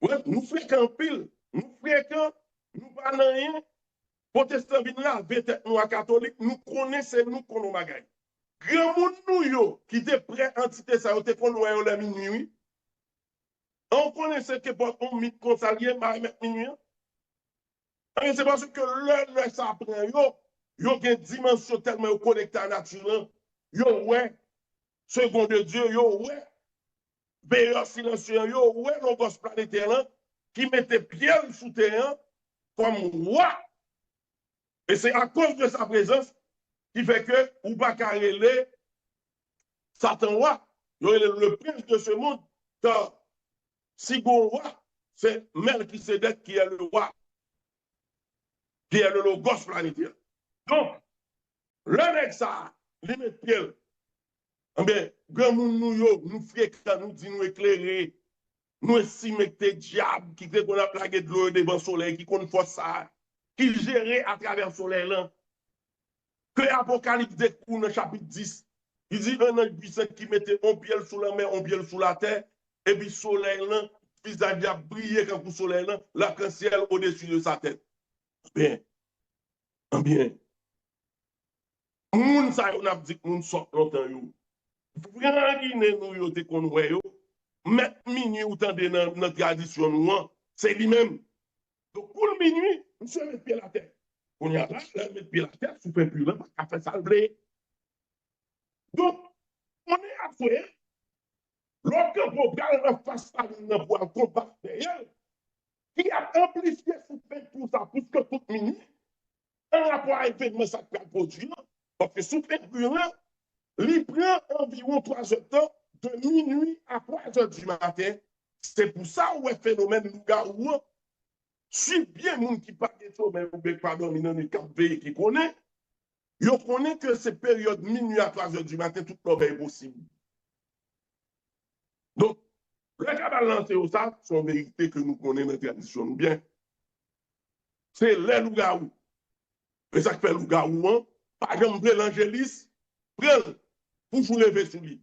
Ouais, nous fréquentons pile, nous fréquentons, nous parlons rien. Protestants viennent là, nous à catholique, nous connaissons, nous connaissons bagay. Grand monde nous qui était prêt à entité ça, te connaissons la minuit. On connaissait que pour un mythe consalier, mais mettre minuit. C'est parce que le ça prend yo a une dimension tellement connectée à la nature. Yo ouais, second de Dieu, yo ouais, veilleur silencieux, yo ouais, logos planétaire qui mettait Pierre sous terrain comme roi. Et c'est à cause de sa présence qui fait que ou pas carrelé Satan roi. Yo est le prince de ce monde. Car si bon roi, c'est Melchisedec qui est le roi, qui est le logos planétaire. Donc, le mec ça, il met pied bien, grand monde nous fréquents, nous dit nous éclairer, nous estimons que t'es diable qui fait qu'on a plagué de l'eau devant le soleil, qui compte force ça, qui gère à travers le soleil là. Que l'Apocalypse découvre dans le chapitre 10, il dit un ange puissant qui mettait un pied sous la mer, un pied sous la terre, et puis le soleil là, visage a brillé quand le soleil là, l'arc-en-ciel au-dessus de sa tête. Bien, bien. Moun sa yon ap dit moun sort longtemps yo. Vraiment Guinée nous yo te konwe yo. Met minuit ou tande dans notre tradition nous, c'est lui-même. Donc pour le minuit, monsieur met pied la terre. On y a là, mettre pied la terre, sous fait plus là, parce qu'à faire ça le blé. Donc, on est à faire. L'autre programme en face à nous pour un combat derrière, qui a amplifié sous fait tout ça, plus que toute minuit, un rapport à événement ça peut produire. Parce que sous fait plus là, il prend environ 3 heures de temps, de minuit à 3 heures du matin. C'est pour ça où est phénomène loup-garou. Si bien moun qui parle de ça, mais vous ne pas dormir dans les camps qui connaît, vous connaissez que ces périodes minuit à 3 heures du matin, toute l'heure est possible. Donc, le cabal lancé au ça, c'est une vérité que nous connaissons dans la tradition. Bien, c'est les loup-garou. Et ça fait loup-garou, par exemple, l'angélis, prend pour vous lever sous lui.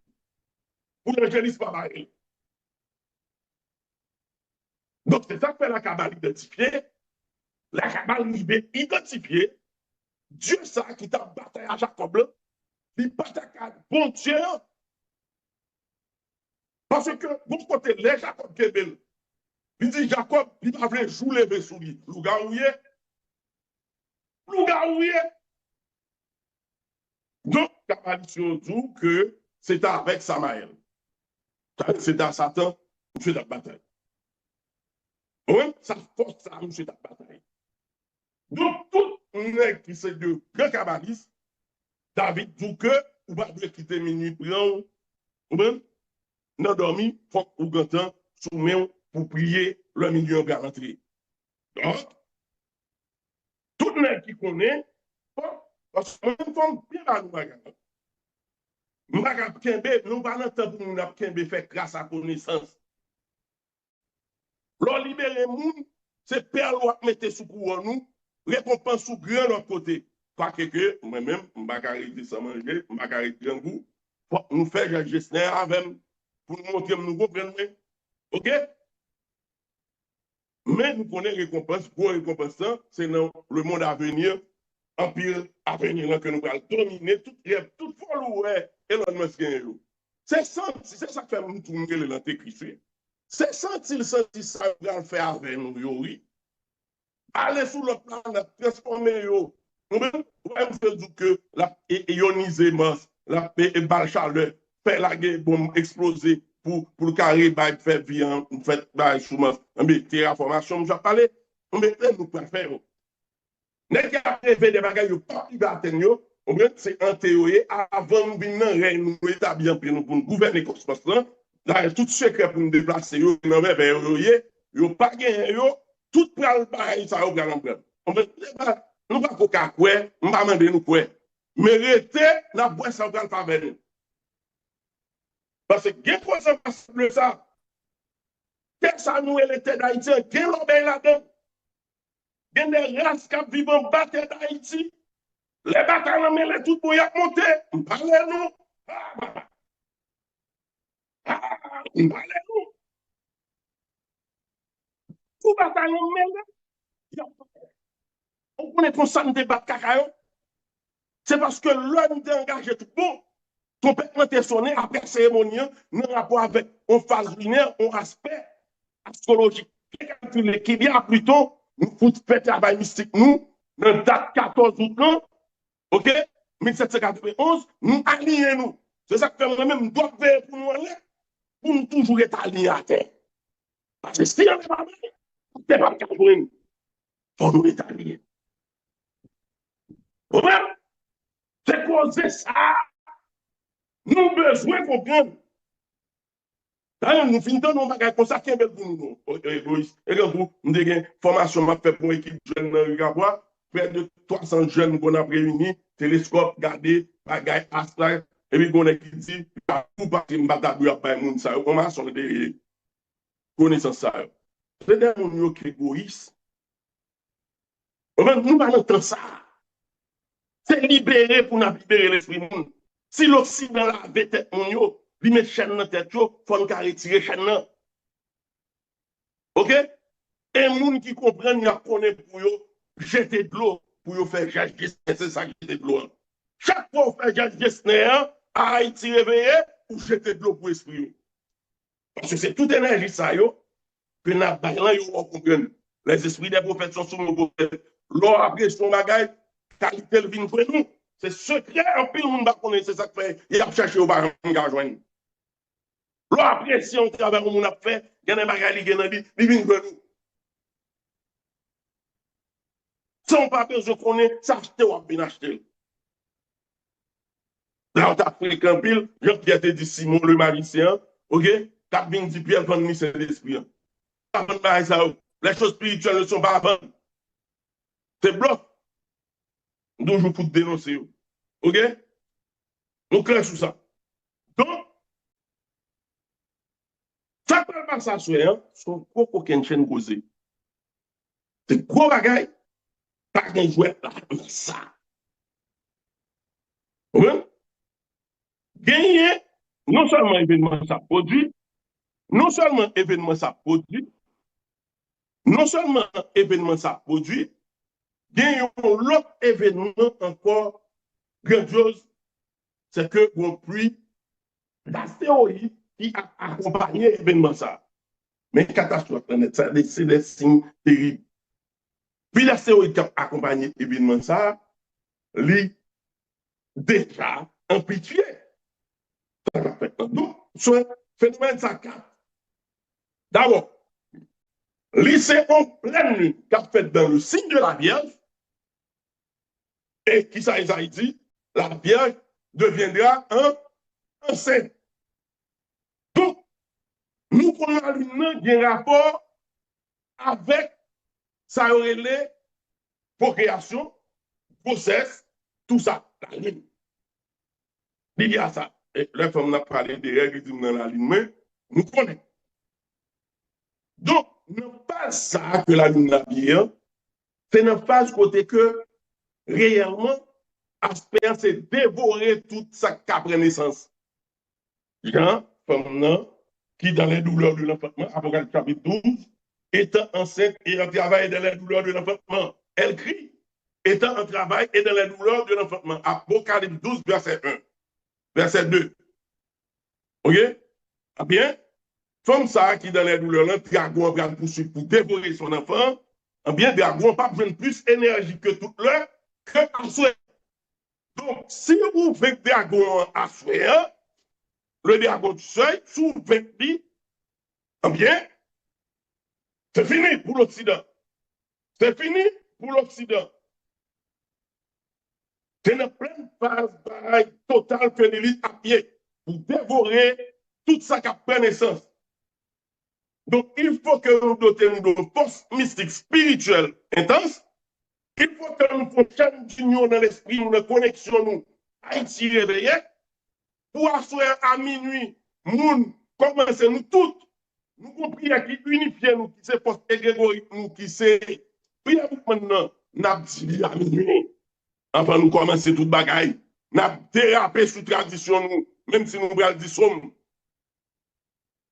Pour l'angélis, pas pareil. Donc, c'est ça que fait la cabale identifiée. La cabale identifiée. Dieu, ça, qui t'a bataille à Jacob, il bataille à bon Dieu. Parce que, bon côté, les Jacob Kebel, il dit Jacob, il va venir jouer lever sous lui. Lougaouye. Donc, cabale dit que c'est avec Samaël. C'est à Satan, monsieur de la bataille. Oui, ça force ça, monsieur de la bataille. Donc, tout le monde qui c'est de grand cabaliste, David dit que, ou pas de quitter minuit, prendre, ou non dormi, faut ou gantan, soumet pour prier le milieu garanti. Donc, tout le monde qui connaît, parce que nous sommes bien à nous bagarre. Nous ne pas temps pour nous faire grâce à connaissance. L'on libère les gens, c'est Père qui mette sous pour nous, récompense sous grand l'autre côté. Parce que moi-même, je ne vais pas arrêter sans manger, je ne vais pas arrêter un goût. Nous faisons un geste avec pour nous montrer que nous comprenons. OK? Mais nous connaissons récompense, pour récompense, c'est dans le monde à venir, empire à venir, que nous allons dominer toute rêve, toute folle, et l'on me gagne. C'est ça que fait nous tourner l'antéchrist. C'est senti ça va faire avec nous, oui. Aller sur le plan, transformer, nous dire que la ioniser masse, la balle chaleur, faire la guerre, bombe exploser pour le carré, faire viande, faire sous masse. Mais terraformation, j'ai parlé, mais nous préférons. N'est-ce qu'à prélever des bagages, pas plus d'atteindre, c'est en théorie, avant nous venir, nous établir pour nous gouverner le cosmos. Là, tout secret pour nous déplacer, nous n'avons pas gagné, tout pral bail, ça va en plein. Nous ne pouvons pas quoi, nous ne pouvons pas demander nous quoi. Mais rester, la boîte, ça va pas venir. Parce que, quel fois ça passe le ça? Quel ça nous est l'été d'Haïti? Quel l'obéit là-dedans? Il y a des races qui vivent en bataille d'Haïti. Les batailles, mais les tout pour y monter. Parlez-nous. Parlez-nous. Tout bataille, mais on connaît qu'on s'en débat de cacaillon. C'est parce que l'homme est engagé tout bon. Complètement sonné après cérémonie, nous rapport avec une phase lunaire, un aspect astrologique. Qui vient plutôt, nous faisons un travail mystique, nous, dans la date 14 août, ok, 1791, nous alignons nous. C'est ça que fait moi-même, nous devons faire pour nous aller, pour nous toujours être alignés à terre. Parce que si on n'est pas mal, on n'est pas capable. Il faut nous être alignés. C'est causé ça. Nous avons besoin de comprendre. D'ailleurs, nous finissons nos bagages comme ça, qui est belle pour nous, égoïste. Et quand vous, nous avons une formation m'a fait pour l'équipe jeune dans le Gabois, près de 300 jeunes qu'on a réunis, télescope, gardé, bagages, astral, et puis on est qui dit, pour pas que m'bata douya pa moun sa, on m'a son de connaissance ça. C'est des gens qui égoïstes. Nous pas entendre ça. C'est libérer pour nous libérer l'esprit monde. Si l'Occident la avait tête moun yo, li met chaîne dans tête yo, faut nous retirer chaîne nan. OK? Et moun qui comprennent, y a connaît pour yo jeter de l'eau pour yo faire Jacques Gesner, c'est ça qui jeter de l'eau. Chaque fois on fait Jacques Gesner à Haïti réveillé, ou jeter de l'eau pour l'esprit. Parce que c'est toute énergie ça yo que n'a pas là yo comprendre. Les esprits des prophètes sont sur nos prophètes. L'or après son bagage, qualité le vin pour nous. C'est secret, en pile monde va connaître, c'est ça que fait. Il a cherché au bar joindre. L'or après si on travaille on a fait, il y a des bagages qui viennent il vient pour nous. Si on pas besoin connaître, ça acheter ou bien acheter. Là on t'a fait un pile, Jean-Pierre te dit Simon le magicien, OK? T'as bien dit Pierre van Mission d'esprit. Les choses spirituelles ne sont pas à vendre. C'est bluff. Donc, je peux te dénoncer. OK? Donc, clair sur ça. Donc, ça ne parle pas ça, son gros aucune chaîne causée. C'est gros bagaille. Pas de jouet là, ça. OK? Gagner, non seulement événement ça produit, non seulement événement ça produit, non seulement événement ça produit, il y a un autre événement encore grandiose, c'est que on pluie l'astéroïde qui a accompagné l'événement ça. Mais catastrophe planète, ça c'est des signes terribles. Puis l'astéroïde qui a accompagné l'événement ça, lui déjà amplifié. Donc, ce phénomène ça capte. D'abord, lycée en pleine nuit, qu'a fait dans le signe de la Vierge, et qui ça, Isaïe dit, la Vierge deviendra un saint. Donc, nous prenons la lune qui a un rapport avec ça aurait les procréation, grossesse, tout ça, la lune. Il y a ça. Et là, on a parlé des règles dans la lune, mais nous connaissons. Donc, non pas ça que la lune a bien, c'est ne pas ce côté que réellement, aspect, c'est dévorer toute sa capre naissance. Jean, femme, qui dans les douleurs de l'enfantement, Apocalypse chapitre 12, étant enceinte et en travail dans les douleurs de l'enfantement, elle crie, étant en travail et dans les douleurs de l'enfantement. Apocalypse 12, verset 1, verset 2. OK? Ah bien? Femme ça qui dans les douleurs, le dragon va poursuivre pour dévorer son enfant, eh bien, dragon n'a pas besoin de plus d'énergie que toute l'heure, que à souhait. Donc, si vous faites dragon à souhait, le dragon du seuil, sous 20 lits, eh bien, c'est fini pour l'Occident. C'est fini pour l'Occident. C'est une pleine phase totale que l'élite à pied pour dévorer toute sa naissance. Donc, il faut que nous dotions de force mystique spirituelle intense. Il faut que nous fassions d'union dans l'esprit, une connexion, nous, Haïti réveillé, pour assurer à minuit, nous, commencer nous toutes, nous comprenons qui unifier nous, qui c'est force égrégorique, nous, qui c'est, puis maintenant, nous avons dit à minuit, enfin, nous commencer toute bagaille, nous avons dérapé sous tradition, nous, même si nous allons dire somme.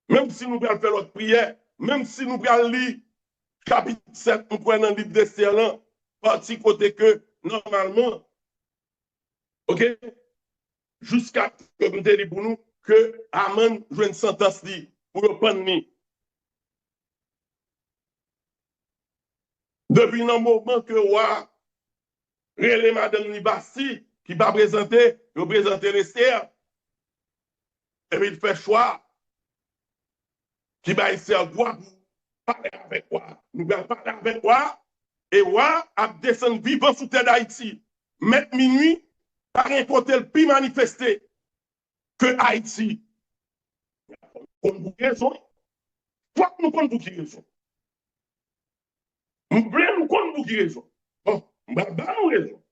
Même si nous allons faire notre prière, même si nous allons lire chapitre 7, nous prenons le livre d'Esther, parti côté que, normalement, OK, jusqu'à que nous disons pour nous que Amen joue une sentence pour le prendre. Depuis un moment que roi, relé Madame Libassi, qui va présenter, il présenter l'Esther, et puis il fait choix. Qui va essayer de parler avec moi. Nous allons parler avec moi. Et moi, à descendre vivant sous terre d'Haïti. Mettre minuit, par un côté le plus manifesté que Haïti. On vous raison. Faut que nous connaissons qui raison. Nous voulons connaître qui raison. Bon, nous avons raison.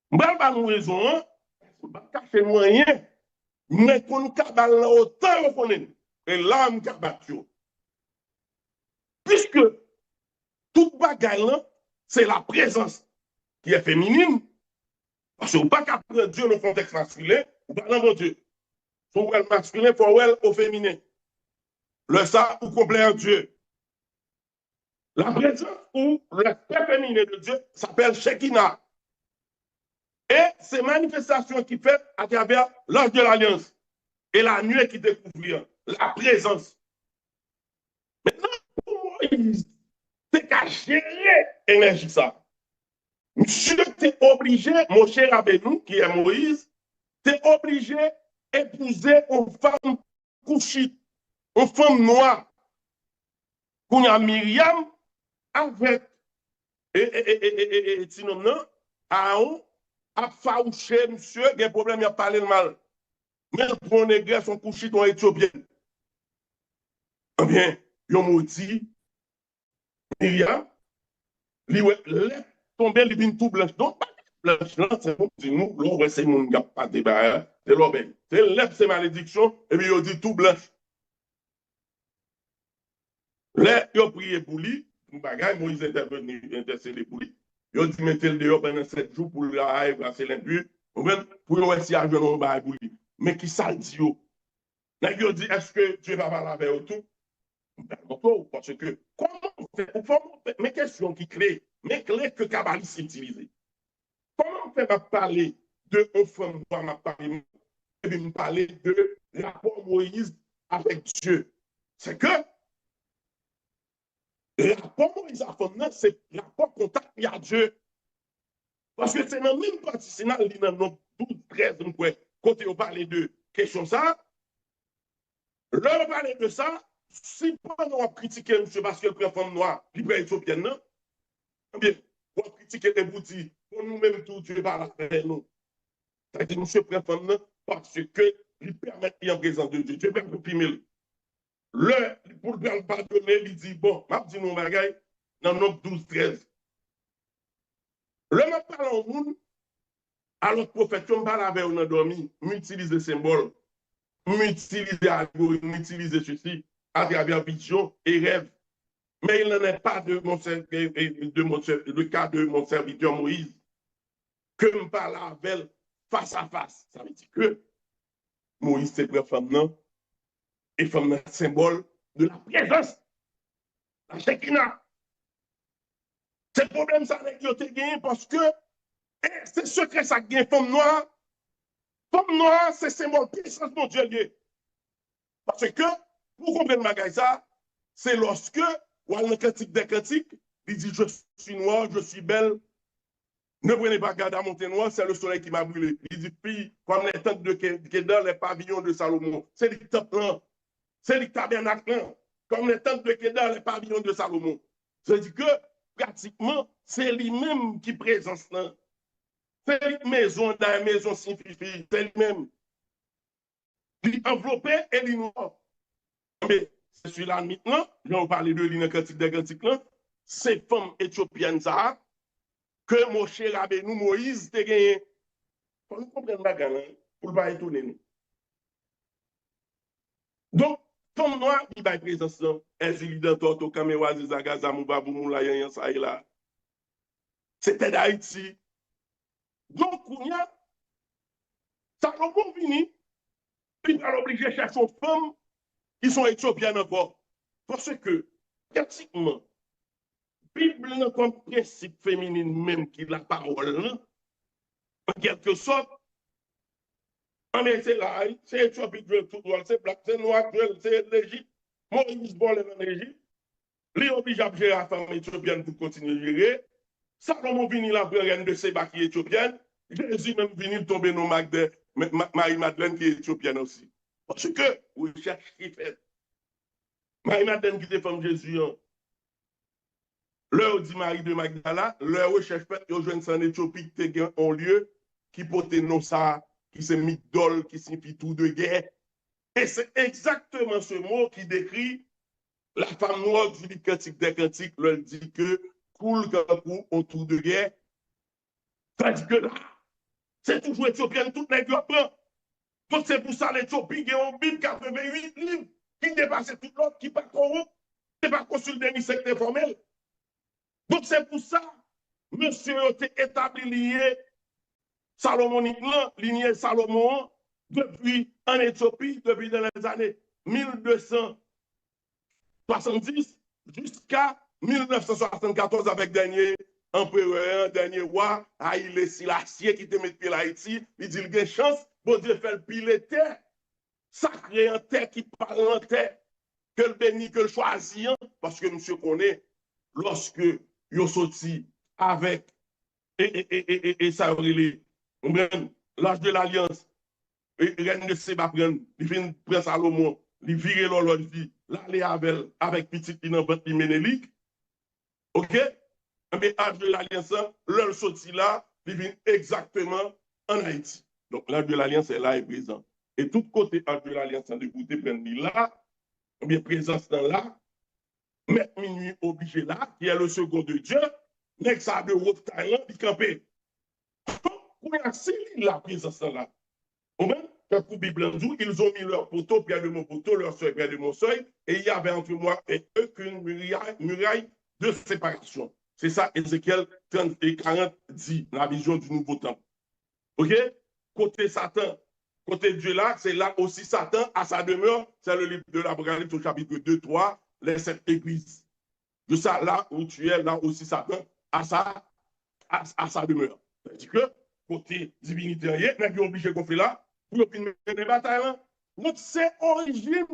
Nous avons raison, pas cacher moyen, mais qu'on cabal autant on connaît. Et là, on cabal. Puisque toute bagaille là, c'est la présence qui est féminine. Parce que vous ne pouvez pas prendre Dieu dans le contexte masculin, ou pas dans mon Dieu. Pour le masculin, il faut au féminin. Le ça ou complet en Dieu. La présence ou l'aspect féminin de Dieu s'appelle Shekinah. Et ces manifestations qui fait à travers l'âge de l'alliance et la nuit qui découvre la présence. Maintenant, pour Moïse, c'est qu'à gérer l'énergie ça. Monsieur, t'es obligé, mon cher Abénou, qui est Moïse, t'es obligé d'épouser une femme couchite, une femme noire. Qu'on a Myriam avec sinon non, Aaron a faouché, monsieur, il y a un problème, il a parlé mal. Mais pour les nègres, son couchite en éthiopienne. Eh bien, ils m'ont dit, Myriam, lui, tomber, il vient tout blanche. Donc, blanche, là, c'est bon, nous, l'on c'est mon gars, pas de barrière, c'est l'obé. C'est lève ses malédictions, et puis il dit tout blanche. Là, il a prié pour lui, Moïse intervenu, intercédé pour lui. Il a dit, mettez-le dehors pendant 7 jours pour lui passer l'impur, pour lui essayer à jouer un pour lui. Mais qui ça dit, là, il a dit, est-ce que Dieu va parler avec tout? Parce que, comment on fait, mes questions qui créent, mes clés que Kabbalis utilisent. Comment on fait parler de une femme noire, m'a parlé, et puis me parler de rapport Moïse avec Dieu? C'est que rapport Moïse avec femme, c'est rapport contact à Dieu. Parce que c'est dans la même partie, c'est dans le 12, 13, quand on parle de question ça, là, on parle de ça, si on a critiqué monsieur parce qu'il prend femme noire, il est éthiopienne, non? Eh bien, on a critiqué les boutiques, pour nous-mêmes tout, Dieu parle avec nous. C'est-à-dire, monsieur prend femme noire parce que il permet d'y en présence de Dieu. Dieu permet de primer. Pour le pardonner, il dit, bon, m'a dit nous, bagaille, dans le 12, 13. Le m'a parlé au monde, alors prophète, on parle avec on a dormi, m'utilise le symbole, m'utilise l'algorithme, m'utilise ceci, à travers vision et rêve. Mais il n'en est pas le cas de mon serviteur Moïse, que me parle avec face à face. Ça veut dire que Moïse, c'est pour femme, non? Et femme, c'est symbole de la présence, la Shekinah. C'est le problème, ça n'est pas gagné parce que c'est secret, ça gagne femme noire. Femme noire, c'est symbole de puissance de Dieu. Parce que, pour comprendre ma ça, c'est lorsque, ou dans le cantique des cantiques, il dit, je suis noir, je suis belle. Ne prenez pas garde à monter noir, c'est le soleil qui m'a brûlé. Il dit, puis, comme les tentes de Kédar, les pavillons de Salomon. C'est le temple là. C'est le tabernacle là. Comme les tentes de Kédar, les pavillons de Salomon. C'est-à-dire que, pratiquement, c'est lui-même qui présence là. C'est une maison dans la maison signifie, c'est lui-même. Il enveloppé et il noir. Mais c'est celui-là maintenant, je vais vous parler de lui dans le cantique des cantiques là, c'est femme éthiopienne ça, que mon cher Rabbeinu Moïse te gagné. Pour nous comprendre la gagne, pour ne pas étonner nous. Donc, femme noire, il va être présent, Ezili Dantoto, Kamewa, Zagaza, Moubabou, Moulayan, ça et là. C'était d'Haïti. Donc, il y a Salomon vini, il va l'obliger à chercher une femme qui sont éthiopiennes encore. Parce que, pratiquement, Bible n'a comme principe féminin même qui la parole, en quelque sorte, mais c'est là, c'est Éthiopie, c'est black, c'est noir, c'est l'Égypte. Moïse bon en Égypte. Il oblige à gérer la femme éthiopienne pour continuer à gérer. Salomon vini la reine de Séba qui est éthiopienne. Jésus même venu tomber dans Marie-Madeleine qui est éthiopienne aussi. Parce que, vous cherchez qui fait. Marie-Madeleine qui est femme Jésus. L'heure dit Marie de Magdala, l'heure recherche fait, il y a en Éthiopie qui a un lieu qui porte non ça, qui c'est Migdol, qui signifie tout de guerre. Et c'est exactement ce mot qui décrit la femme noire du livre Cantique des Cantiques, elle dit que coule comme un tour de guerre. C'est-à-dire que là, C'est toujours éthiopien, tout n'est pas. Donc c'est pour ça l'Éthiopie qui a un Bible 88 livres qui dépasse tout l'autre, qui n'est pas corrompu, qui n'est pas consulté ni secte formel. Donc c'est pour ça, monsieur a établi lié salomonique, lignée Salomon, depuis en Éthiopie, depuis dans les années 1270 jusqu'à 1974 avec dernier empereur, dernier roi, Haïlé Selassie qui te met pied l'Haïti, il dit qu'il a une chance, bon Dieu fait le pile terre, sacré en terre qui parle en terre, que le béni, que le choisit, parce que monsieur connaît, lorsque il sorti avec, et ça, l'âge de l'alliance, et reine de Séba prend, il vient prendre Salomon, il vire l'autre vie, l'aller avec petit innovant Ménélique, ok? Mais l'âge de l'alliance, l'heure sorti là, il vient exactement en Haïti. Donc l'âge de l'alliance est là et présent. Et tout côté l'âge de l'alliance, de goûter prendre là, bien présence dans là, mettre minuit obligé là, qui est le second de Dieu, n'est ça de haute taille, il campé. Donc, c'est la présence là. Quand la Bible dit, ils ont mis leur poteau, pierre de mon poteau, leur seuil, pierre de mon seuil, et il y avait entre moi et eux qu'une muraille de séparation. C'est ça, Ézéchiel 30 et 40 dit, la vision du nouveau temple. OK? Côté Satan, côté Dieu là, c'est là aussi Satan à sa demeure. C'est le livre de l'Apocalypse au chapitre 2, 3, les 7 églises. De ça, là où tu es, là aussi Satan à sa demeure. C'est-à-dire que, côté divinité, il est obligé qu'on fait là, pour mener des batailles. Donc, c'est origine,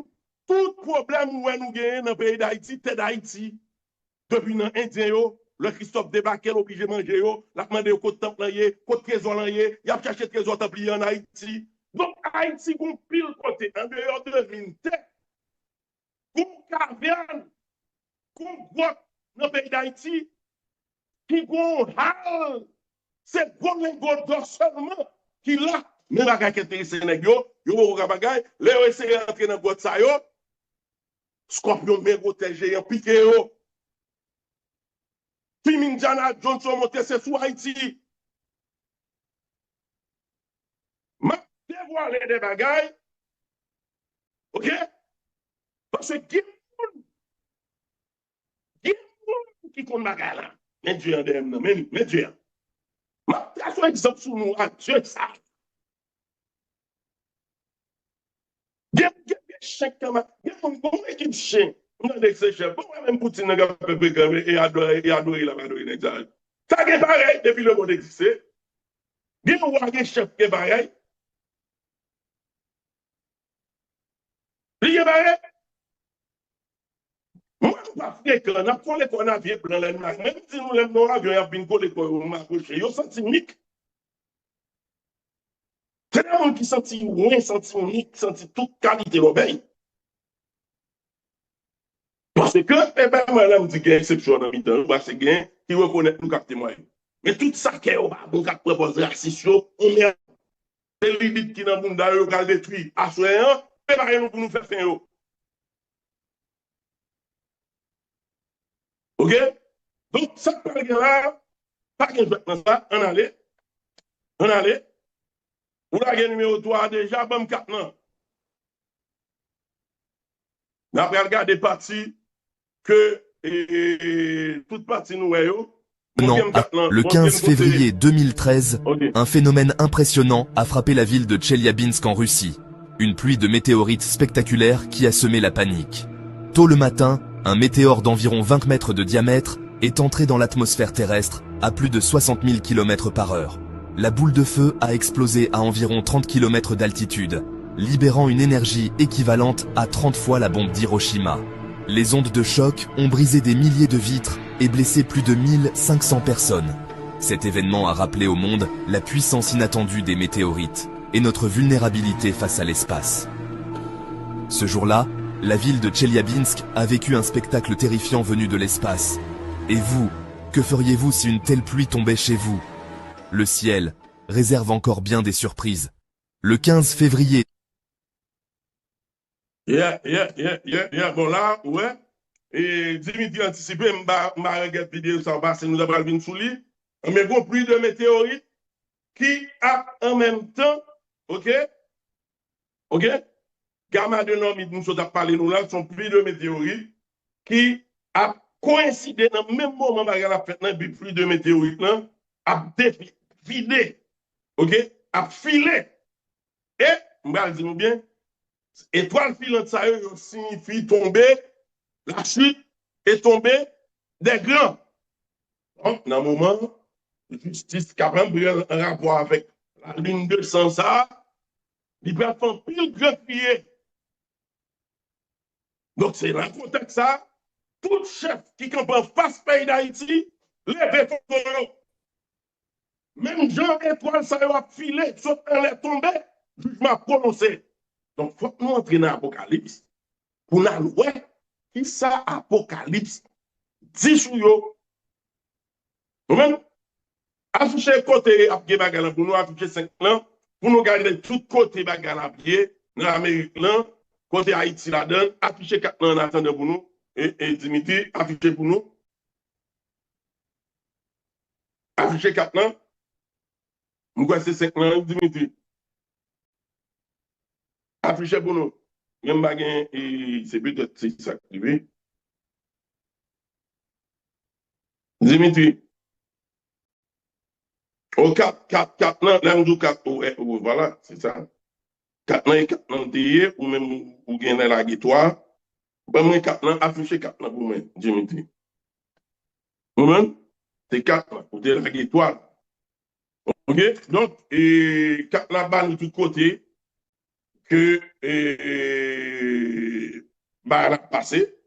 tout problème où nous gagnons dans le pays d'Haïti, c'est d'Haïti. Depuis l'Indien, le Christophe débarqué, obligé de manger, la demandé au côté temple, côté trésor, il a cherché trésor templier en Haïti. Donc, Haïti, on pile côté, en dehors de mine, qu'on caverne, qu'on grotte dans le pays d'Haïti, qui gon hal, c'est bon lingot d'or seulement qui l'a. Mais la qui intéresse les yo va bagay, les essayer d'entrer dans grotte ça yo, scorpion mégoté géant piqué yo. Puis Indiana Johnson monté c'est sous Haïti. Ma dévoiler des bagailles. OK? Parce que qui compte bagay là. Mais Dieu en dem, mais Dieu. Ma place un exemple sur nous, Dieu ça. Gen chèque comme gen bon équipe chien. On a des chefs. Bon même Poutine n'a pas fait et adorer la adorer l'exagération. Ça est pareil depuis le monde existe. Gen ou gen chef qui est pareil. Il est pareil. Moi, je ne pas fréquent, on a collé qu'on a vieux blanc là, même si nous l'aimons nos avions, il y a bien collé qu'on m'a accroché, ils ont senti mic. C'est des gens qui sentent moins, sentent mic, sentent toute qualité l'obéi. Parce que, eh ben, madame dit qu'il y a une exception dans le temps, parce que quelqu'un qui reconnaît nous capter moi. Mais tout ça qui est au bas, on propose raciste, on met des limites qui dans le monde d'ailleurs, on détruit. À ce moment, préparez-nous pour nous faire fin. OK? Donc, ça parle là, pas que je vais dans ça, on allait. Ou la numéro 3 déjà, bon 4 ans. On a regardé partie que toute partie nous Non, le 15 février 2013, un phénomène impressionnant a frappé la ville de Tcheliabinsk en Russie. Une pluie de météorites spectaculaire qui a semé la panique. Tôt le matin, un météore d'environ 20 mètres de diamètre est entré dans l'atmosphère terrestre à plus de 60 000 km/h. La boule de feu a explosé à environ 30 km d'altitude, libérant une énergie équivalente à 30 fois la bombe d'Hiroshima. Les ondes de choc ont brisé des milliers de vitres et blessé plus de 1500 personnes. Cet événement a rappelé au monde la puissance inattendue des météorites et notre vulnérabilité face à l'espace. Ce jour-là, la ville de Tcheliabinsk a vécu un spectacle terrifiant venu de l'espace. Et vous, que feriez-vous si une telle pluie tombait chez vous? Le ciel réserve encore bien des surprises. Le 15 février. Bon là, ouais. Et Dimitri anticipé, m'a regardé vidéo ça va, nous avons vu sous lui. Mais bon, pluie de météorites qui a en même temps, OK? OK? Gamma de Normide, nous sommes parlé nous là, sont pluies de météorites qui a coïncidé dans le même moment où la fête, dans pluie de météorites là, a vidé, OK? A filé. Et, je vais dire bien, étoile filante, ça signifie tomber, la chute est tombée des grands. Donc, dans le moment, justice qui a un rapport avec la lune de sang, ça, il peut faire pile grand prier. Donc, c'est dans le contexte ça, tout chef qui comprend face pays d'Haïti, lève photo. Même Jean Étoile, ça a filé, sauf qu'elle est tombée, jugement prononcé. Donc, il faut que nous entrions dans l'Apocalypse pour nous voir qui ça Apocalypse dit sur yo. Vous-même, afficher côté après bagarre pour nous afficher 5 plans, pour nous garder tout côté bagarre dans l'Amérique là, côté Haïti la donne, afficher 4 plans en attendant pour nous, et Dimitri, afficher pour nous. Afficher 4 plans. Nous quoi c'est 5 plans, Dimitri. Afficher pour nous. Même bagarre, c'est peut-être ça qui arrive. Dimitri. Au 4 ans, là, nous 4 voilà, c'est ça. 4 ans et 4 ans de ou même ou gagner la guitare. Ben, moi, 4 ans, afficher 4 ans pour moi, Dimitri. Vous-même, c'est 4 ans, pour dire la guitare. OK? Donc, 4 ans, ban de tous côtés, que, bah, elle a passé.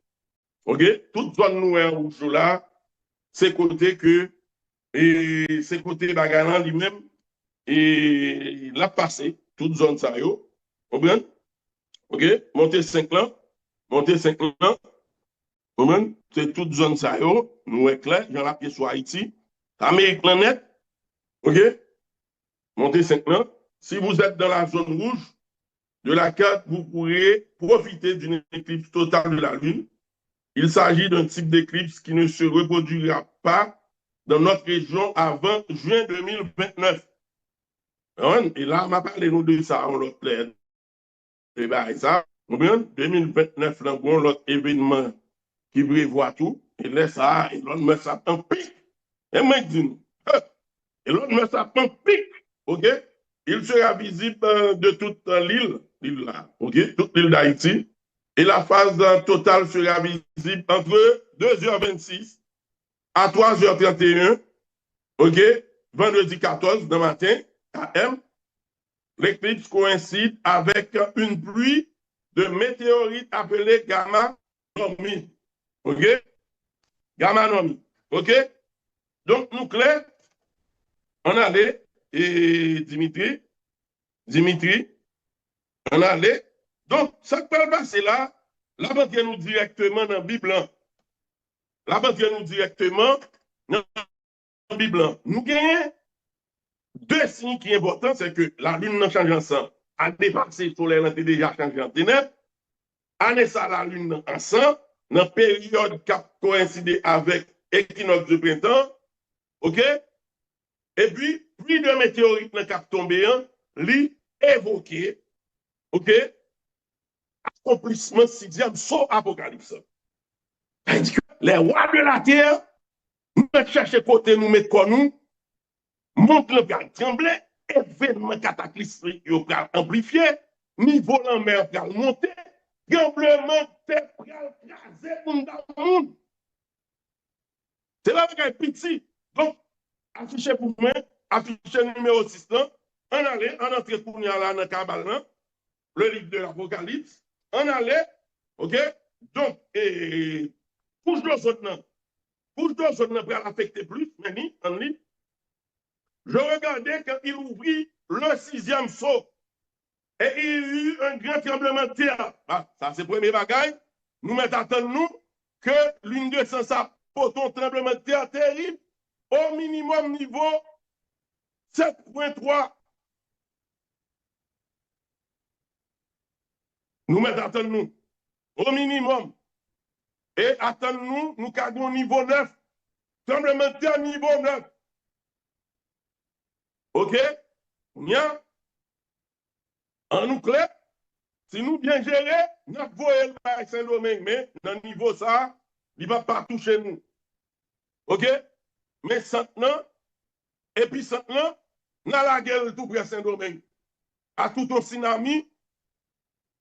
OK? Toute zone noire rouge là, c'est côté que, et c'est côté bagalan lui-même, et l'a passé, toute zone ça yo, comprenez? OK? Monter 5 ans, comprenez? C'est toute zone ça yo, nous est clair, j'en ai sur Haïti, Amérique net, OK? Montez 5 ans. Si vous êtes dans la zone rouge de la carte, vous pourrez profiter d'une éclipse totale de la Lune. Il s'agit d'un type d'éclipse qui ne se reproduira pas dans notre région avant juin 2029. Et là, on m'a parlé de ça, on l'a plaide. Et bien, ça, 2029, là, on l'autre événement qui prévoit tout, et là, ça, et l'autre me ça en pic. Et moi, je dis, et l'autre me ça en pic, ok? Il sera visible de toute l'île, là, ok? Toute l'île d'Haïti. Et la phase totale sera visible entre 2h26 à 3h31, ok? Vendredi 14 de matin, AM. L'éclipse coïncide avec une pluie de météorites appelée Gamma Nomi. OK? Gamma Nomi. OK? Donc, nous, clair, on allait, et Dimitri, on allait. Donc, ça qui peut passer là, la banque nous directement dans la Bible. La banque nous directement dans la Bible. Nous gagnons deux signes qui sont importants, c'est que la lune n'a changé ensemble. A dépassé le soleil, n'a déjà changé en ténèbres. Année ça, la lune ensemble, dans la période qui a coïncidé avec l'équinoxe de printemps. OK? Et puis, pluie de météorites qui a tombé, lui évoqué, OK? Accomplissement sixième, saut apocalypse. Les rois de la terre, nous cherchons côté, nous mettons quoi nous? Monte le pral tremblé, événement cataclysmique yo pral amplifié, niveau la mer pral monter, tremblement terre pral craser moun dans le monde. C'est là que petit. Donc, affiché pour moi, affiché numéro 6 là, on allait, on entre pour nous là dans cabal là, le livre de l'Apocalypse, on allait, OK? Donc, couche d'eau pral affecter plus, mais ni, en lit. Je regardais quand il ouvrit le 6e saut. Et il y a eu un grand tremblement de terre. Ah, ça, c'est le premier bagage. Nous mettons à nous que l'une de ces potons tremblement de terre terrible, au minimum niveau 7.3. Nous mettons à nous. Au minimum. Et attendons-nous, nous avons niveau 9. Tremblement de terre niveau 9. OK? Bien, en nous clair, si nous bien gérer, nous voyons le Saint-Domingue, mais dans le niveau ça, il ne va pas toucher nous. OK? Mais maintenant, et puis maintenant, nous avons la guerre tout près Saint-Domingue. À tout un tsunami,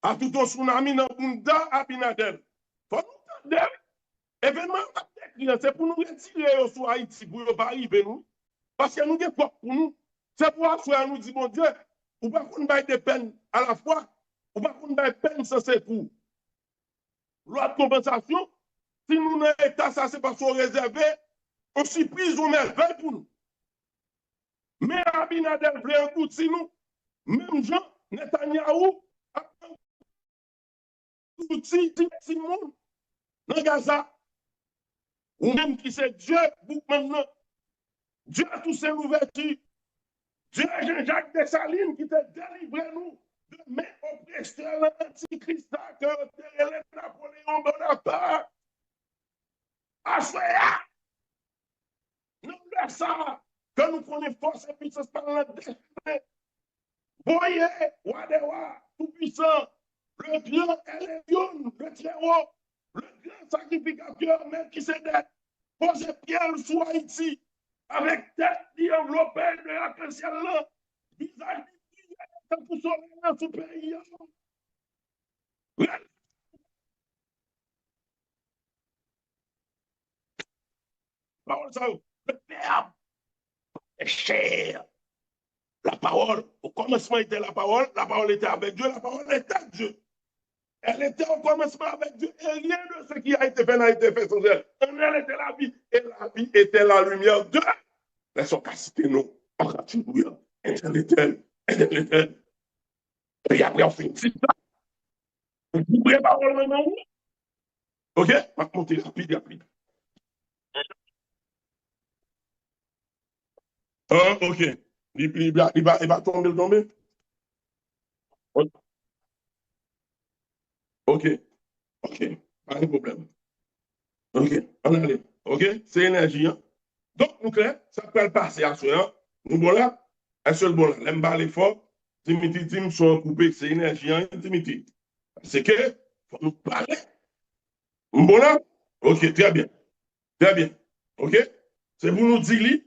dans Bunda, à Binadel. Faut nous entendre. Événement, c'est pour nous retirer sur Haïti, pour ne pas arriver nous. Parce que nous avons quoi pour nous. C'est pour ça nous dit, mon Dieu, ou pas qu'on ait des peines à la fois, ou pas qu'on ait des peines sans secours. Loi de compensation, si nous n'avons pas ça, c'est parce qu'on réservé, on surprise, on merveille pour nous. Mais Abinadel voulait un coup de si nous, même Jean, Netanyahou, si monde, dans Gaza, ou même qui c'est Dieu, vous maintenant, Dieu a tous ses ouvertures, Dieu a Jean-Jacques Dessalines qui t'a délivré nous de main oppresseur, l'antichrist, que Napoléon Bonaparte. Assoya! Nous le ça, que nous prenons force et puissance par la destinée. Voyez, Wadewa, tout-puissant, le grand Elion, le Très-Haut, le grand sacrificateur, même qui s'est posé pierre sur Haïti, avec tête qui enveloppée de l'arc-en-ciel là, visage pour soleil dans ce pays. Parole ça, le Verbe est cher. La parole, au commencement était la parole était avec Dieu, la parole était Dieu. Elle était au commencement avec Dieu, et rien de ce qui a été fait n'a été fait sans elle. En elle était la vie, et la vie était la lumière de la capacité, non. En alléluia, éternel, éternel. Et après, on fait une petite ça. Vous ouvrez la parole maintenant. OK? On va monter rapide. OK. Il va tomber. OK. Pas de problème. OK. On allait. OK? C'est énergie. Hein? Donc, nous clair, ça peut le passer à ce moment. Nous bon là, un seul bon là. L'aime pas l'effort. Timothy Tim sont coupés, c'est énergie. Hein, Timothy. C'est que, faut nous parler. Bon là? OK, très bien. OK? C'est pour nous dire,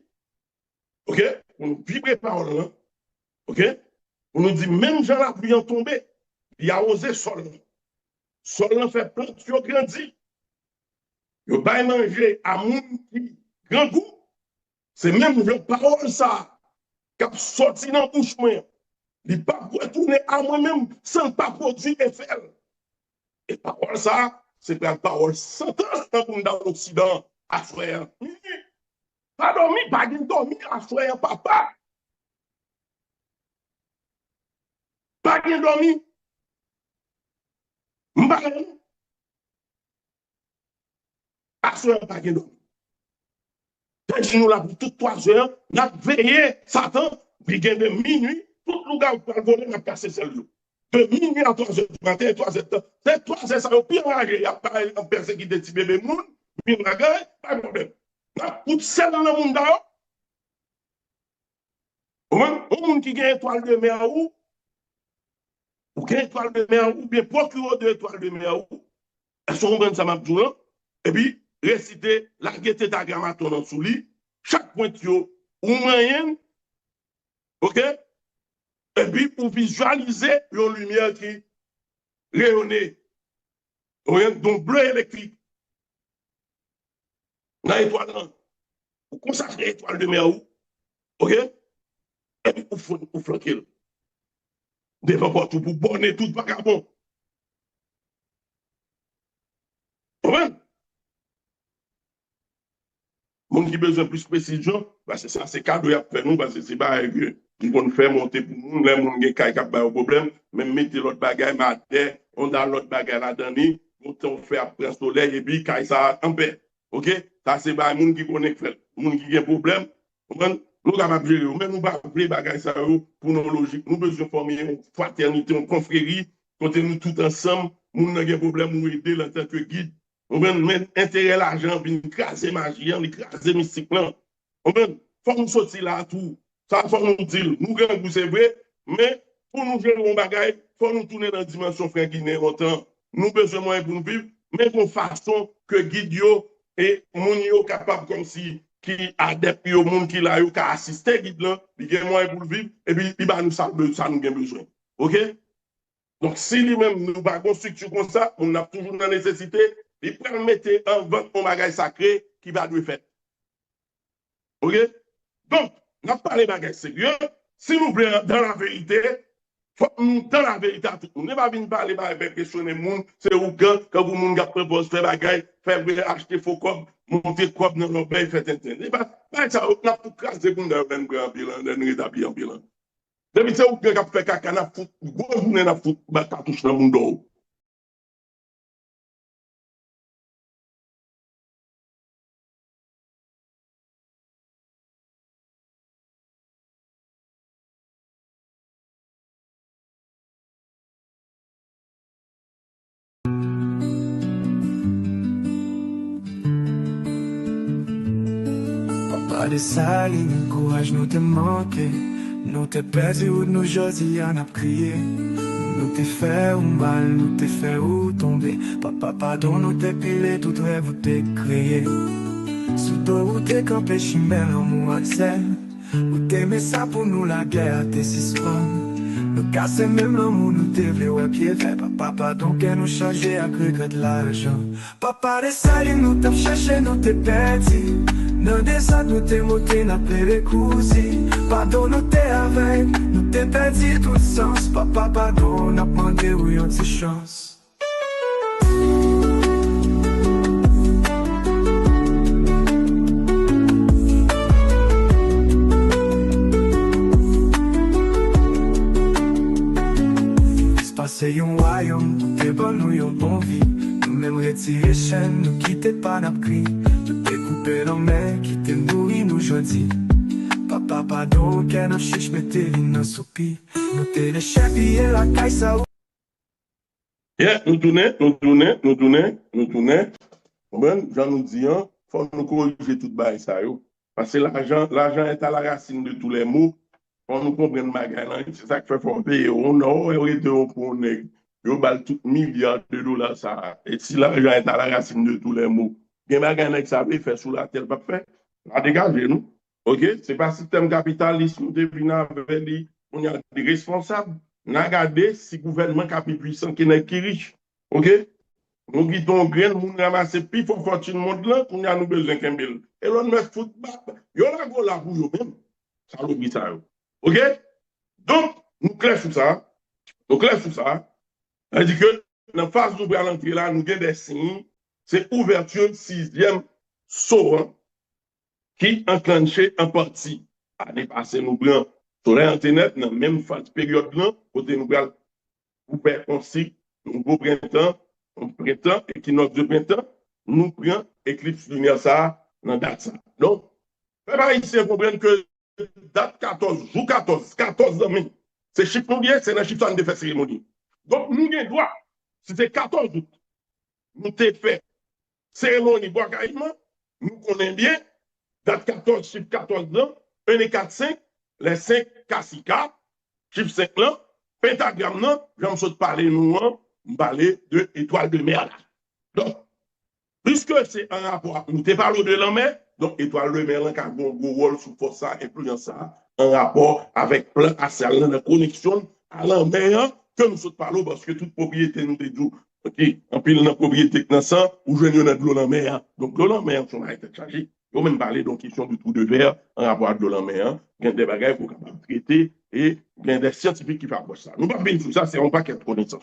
OK? Pour nous vibrer parole là. OK? Pour nous dire, même Jean la pluie en tombé, il a osé sol. Sol fait plein de grandi. Il va manger à mon qui grand goût. C'est même la parole ça qui a sorti dans la bouche. Il ne peut pas retourner à moi-même sans pas produire effet. Et parole ça, c'est la parole sentence dans l'Occident à frère. Pas dormi à frère, papa. Pas bien dormi. À frère, pas bien dormi. Nous là pour toutes 3 heures, nous avons veillé Satan, il y a de minuit, tout le gars pour voler, on a passé celle-là. De minuit à 3 heures du matin, 3 heures, c'est 3 heures, ça va pire enragé. Il n'y a pas un personne qui dit bébé moun, puis pas de problème. Pour celle dans le monde là, au monde qui a une étoile de mer ou qui a une étoile de mer ou bien procureur de l'étoile de mer ou, elles sont bonnes, ça m'a dit, et puis, réciter la gaieté d'agrammaton en sous lit, chaque point ou moyenne, OK? Et puis pour visualiser une lumière qui rayonne, donc bleu électrique. Dans l'étoile, pour consacrer l'étoile de mer, OK? Et puis pour flanquer. Devant porte pour bonner tout vagabond. Moun qui besoin plus de précision, c'est ça, c'est cadeau à faire nous, parce que c'est pas que nous vont faire monter pour nous, les gens qui ont un problème, même mettre l'autre bagaille matin, on a l'autre bagaille là-dedans, on fait après le soleil, et puis quand ça en paix. OK? Ça, c'est pas les gens qui connaissent faire. Les gens qui ont un problème, nous sommes capables de gérer, mais nous ne pouvons pas faire bagaille ça pour nos logiques. Nous besoin former une fraternité, une confrérie, quand nous tous ensemble, nous avons un problème, nous aider en tant que guide. On va mettre intérêt l'argent, puis écraser magie, écraser mystique. On va faut nous sortir là tout. Ça, il faut nous dire, nous, grand c'est vrai, mais pour nous gérer un bagage, il faut nous tourner dans la dimension frère Guinée longtemps. Nous besoin de moyens pour nous vivre, mais de façon que Guidio et Mounio capable comme si qui adepte au monde qui l'a eu, qui a assisté Guide là, il a moyen pour le vivre, et puis il va nous ça nous avons besoin. OK? Donc, si lui-même nous pas une structure comme ça, on a toujours la nécessité, il peut mettre en vente un bagage sacré qui va nous faire. OK? Donc, on a parlé de bagage sérieux. Si nous voulons dans la vérité, faut nous dans la vérité à tout. On n'est pas venu parler de questionner le monde, c'est où quand vous monde propose faire bagage, faire acheter faux cop, monter cop dans l'obéi, faire intérêt. Pas ça, on a tout crasé pour nous dans un grand bilan, dans un rétabli en bilan. Depuis c'est où que vous fait caca, na fout, gros journée na fout, bah cartouche dans mon dos. Pas de saline, courage nous te manquer. Nous te perdu ou nous josi en a crié. Nous te fait ou mal, nous te fait ou tomber. Papa pardon, nous te pilé, tout rêve ou te créé. Sous toi ou te campé chimère en mou accès. Ou t'aimais ça pour nous la guerre, t'es si strong. Nous casser même l'amour, nous te vle ouais pied fait. Papa pardon, qu'elle nous changer à regret de l'argent. Papa de saline, nous t'as cherché, nous te perdu. Dans des ans, nous t'es monté, n'a pas les cousins. Pardon, nous t'es avec, nous t'es perdu tout sens. Papa, pardon, n'a pas demandé où y'en a chance. C'est passé yon royaume, t'es bon, nous yon bon vie. Nous même retirer chaîne, nous quitter pas n'a pris. Coupé dans mes qui te nourrit nous jeudi. Papa pardon qu'elle n'a chiche mais t'es dans soupi. Nous t'es les chefs et la caille ça. Yeah, nous tournons. Bon, j'en nous dis, faut nous corriger tout bail ça yo. Parce que l'argent est à la racine de tous les maux. Faut nous comprendre magasin, c'est ça que fait faut payer. On a été pour nèg. Yo bal tout milliards de dollars ça. Et si l'argent est à la racine de tous les maux. Gen bagay nèg ça veut faire sous la terre pas fait. La dégager nous. OK, c'est pas système capitaliste nous devine avec lui, on y a des responsables. N'a regardé si gouvernement qui puissant qui n'est qui riche. OK? Nous guidons grain moun ramasser plus fort fortune monde là, qu'on a nous besoin kembel. Et l'on met foot yo la go la pour yo même. Ça l'oublie ça yo. OK? Donc, nous clair sur ça. Ça dit que dans phase nous pour l'entrée là, nous avons des signes. C'est ouverture 6e saut qui enclenché en partie. Année passée, nous prenons sur l'Internet, dans la même période là, côté nous prenons pour faire un cycle, nouveau printemps, équinoxe de printemps, nous prenons éclipse lunaire ça, dans la date ça. Donc, les ici comprennent que date 14, jour 14 mai, c'est chiffre nous bien, c'est dans le chiffre de faire cérémonie. Donc, nous avons droit, si c'est 14 août, nous t'ai fait cérémonie bois caïman, nous connaissons bien, date 14, chiffre 14 là, 1 et 4, 5, les 5 cassicas, chiffre 5 là, pentagramme là, j'aime ça parler nous, parler de étoile de mer là. Donc, puisque c'est un rapport, nous te parlons de la mer, donc étoile de mer là, qui a un gros rôle sous force ça, influence ça, un rapport avec plan astral, la connexion à la mer, que nous sommes parlons parce que toute propriété nous dit OK, en pile dans propriété dans ça, ou je n'ai de l'eau en mer. Donc l'eau en mer, on a été chargé. On même parler donc question du trou de verre en rapport avec l'eau en mer. Il y a des bagages pour capable traiter et il y a des scientifiques qui font ça. Nous pas bien tout ça, c'est un paquet de connaissances.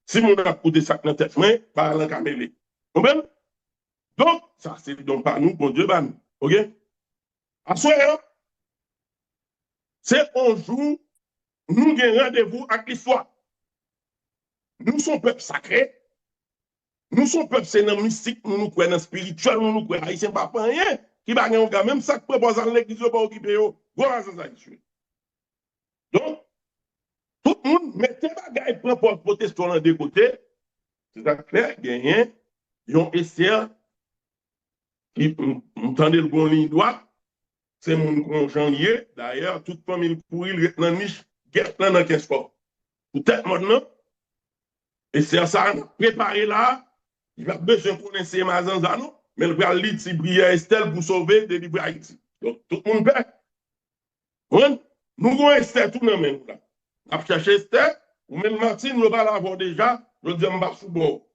Si on a coupé ça dans tête main, par la camélie. Donc ça c'est donc pas nous, bon Dieu, ban. OK? À soir, c'est un jour nous avons rendez-vous avec l'histoire. Nous sommes peuple sacré. Nous sommes peuple c'est dans mystique, nous nous croyons dans spirituel, nous nous croyons haïtien pas rien. Qui va gagner un même ça que propose à l'église pas occuper yo. Voilà ça. Donc tout le monde mettez bagaille propose protestant dans deux côtés. C'est ça clair, gagner yon essai qui entendez le bon ligne droite c'est mon janvier. D'ailleurs, toute famille courir dans la niche, guette dans 15 fois. Peut-être maintenant, et c'est ça, préparé là, il va besoin de connaître ces mazans, mais il va lire si Brière Estelle pour sauver des livres Haïti. Donc, tout le monde paie. Nous avons Estelle tout le monde là. On va chercher Estelle, ou même Martine, nous va l'avoir déjà, je dis, on va sous bord.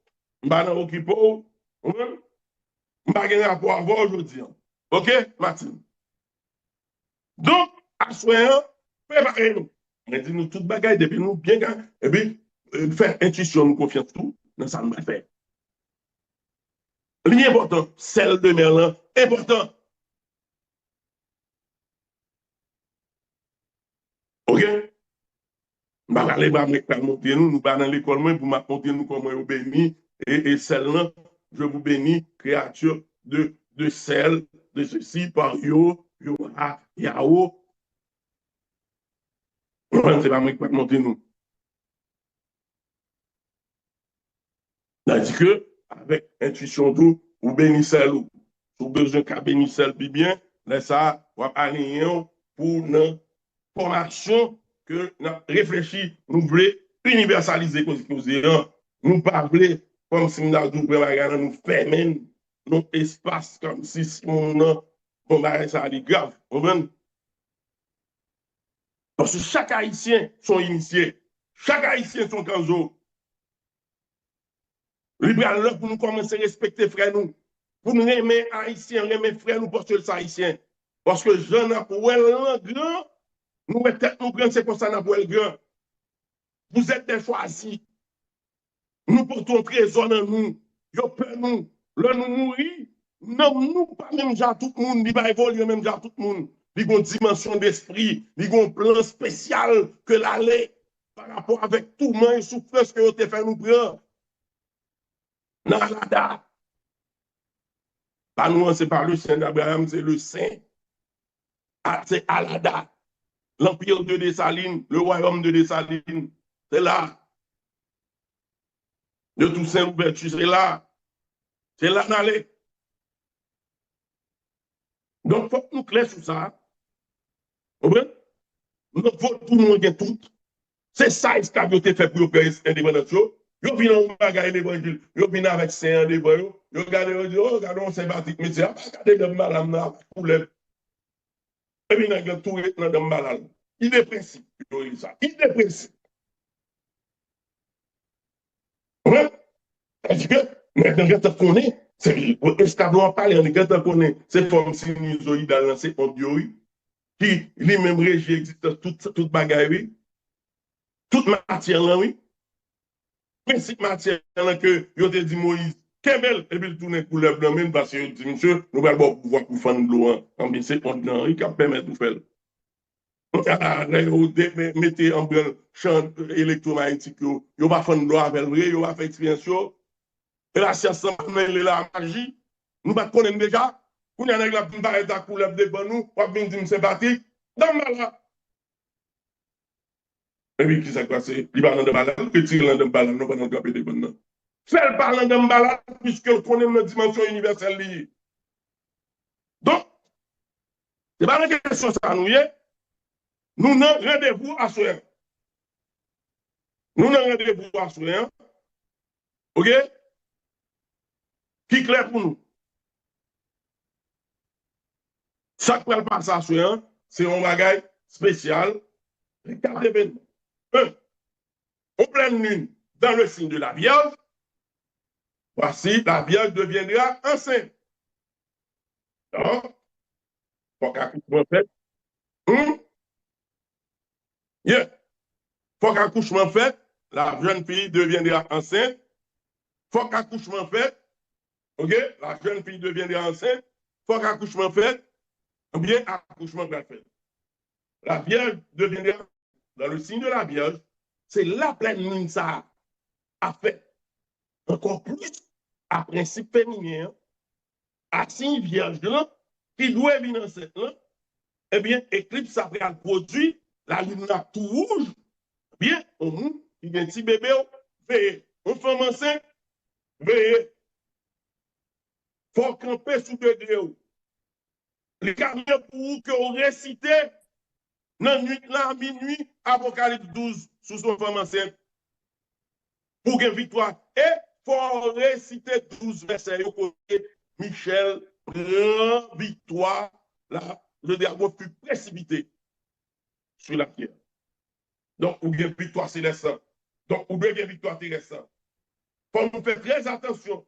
On va dans l'occuper, on va gagner à pouvoir voir aujourd'hui. OK, Martine? Donc, à soin, préparez-nous. On dit nous toute bagaille depuis nous bien gagner. Et puis, faire intuition, nous confiance tout, dans ça nous va faire. L'important, celle de Merlin, important. OK? Je vais aller monter nous, nous allons dans l'école pour monter nous comme vous béni. Et celle-là, je vous bénis, créature de sel, de ceci, par yo, yao. C'est pas moi qui vais monter nous. C'est-à-dire que, avec intuition d'eau, ou bénissez l'eau. Si vous avez besoin qu'à bénissez bien, là, ça, vous allez pour une formation que nous réfléchissons, nous voulons universaliser, nous parler comme si nous avons nous fermer nos espaces, comme si on a ça grave. Parce que chaque Haïtien sont initiés, chaque Haïtien sont canzo. Libéral pour nous commencer à respecter frères nous, pour nous aimer Haïtiens, aimer frères nous, parce que c'est Haïtien. Parce que je n'ai pas grand, nous tête nous grand, c'est pour ça qu'on a grand. Vous êtes des choisis. Nous portons trésor dans nous. Yo peur nous. Là nous mourir, non, nous pas même genre tout le monde, il va évoluer même genre tout le monde. Il y a une dimension d'esprit, il y a un plan spécial que l'aller par rapport avec tout le monde et souffrance que vous avez fait nous prendre. Dans la date. Pas nous, c'est pas le Saint d'Abraham, c'est le Saint. C'est à la date. L'empire de Dessalines, le royaume de Dessalines, c'est là. De Toussaint Louverture, c'est là. C'est là d'aller. Donc, il faut que nous clairs sur ça. Vous comprenez? Nous faut tout le monde tout. C'est ça esclavier fait pour faire indépendance. Yo vient en bagaille l'évangile, yo vient avec Saint devant yo, yo regarde yo dit oh regardons c'est baptique mais c'est pas regarder de malade là pour les et puis dans tout dans de malade. Il est principe, ça. Il est principe. Ouais. Parce que maintenant quand on connaît, c'est esclavier parler on quand on connaît, c'est forme sinusoïdale lancée en théorie qui lui-même régit existe toute bagaille toute matière là oui. Principe matière que yo te dit Moïse, Kebel, et puis il tourne couleur blanc même parce que dit monsieur, nous allons pouvoir pour faire de l'eau en bien c'est on il cap permettre de faire. Mettez en blanc champ électromagnétique yo va faire de l'eau avec vrai, yo va faire expérience et la science elle est la magie. Nous pas connaître déjà, on y a la paraît ta couleur devant nous, on va dire sympathique dans malade. Et puis, qui s'est passé? Il parle de balade, retire de balade, nous allons gapper des bonnes. Fait parlant de balade, puisque connaît notre dimension universelle liée. Donc, c'est pas une question ça, nous avons rendez-vous à soin. Nous avons rendez-vous à soin. OK? Qui est clair pour nous? Chaque fois passe à soin, c'est un bagage spécial. Regardez bien. En pleine lune, dans le signe de la Vierge, voici, la Vierge deviendra enceinte. Donc, faut qu'accouchement fait. Faut qu'accouchement fait, la jeune fille deviendra enceinte. Faut qu'accouchement fait, ok, la jeune fille deviendra enceinte. Faut qu'accouchement fait, ou bien accouchement fait. La Vierge deviendra, dans le signe de la Vierge, c'est la pleine lune ça a fait encore plus à principe féminin, à signe vierge là, qui doit venir enceinte là, eh bien, éclipse après le produit, la lune là tout rouge, bien, il y a un petit bébé, veillez, on femme enceinte, veillez, faut camper sous degré. Les camions pour que vous récitez dans nuit là, à minuit, Apocalypse 12, sous son femme enceinte, pour gagner victoire. Et faut réciter 12 versets côté Michel prend victoire. Là, le diable fut précipité sur la pierre. Donc, ou bien victoire céleste. Donc, ou bien victoire terrestre. Il faut nous faire très attention.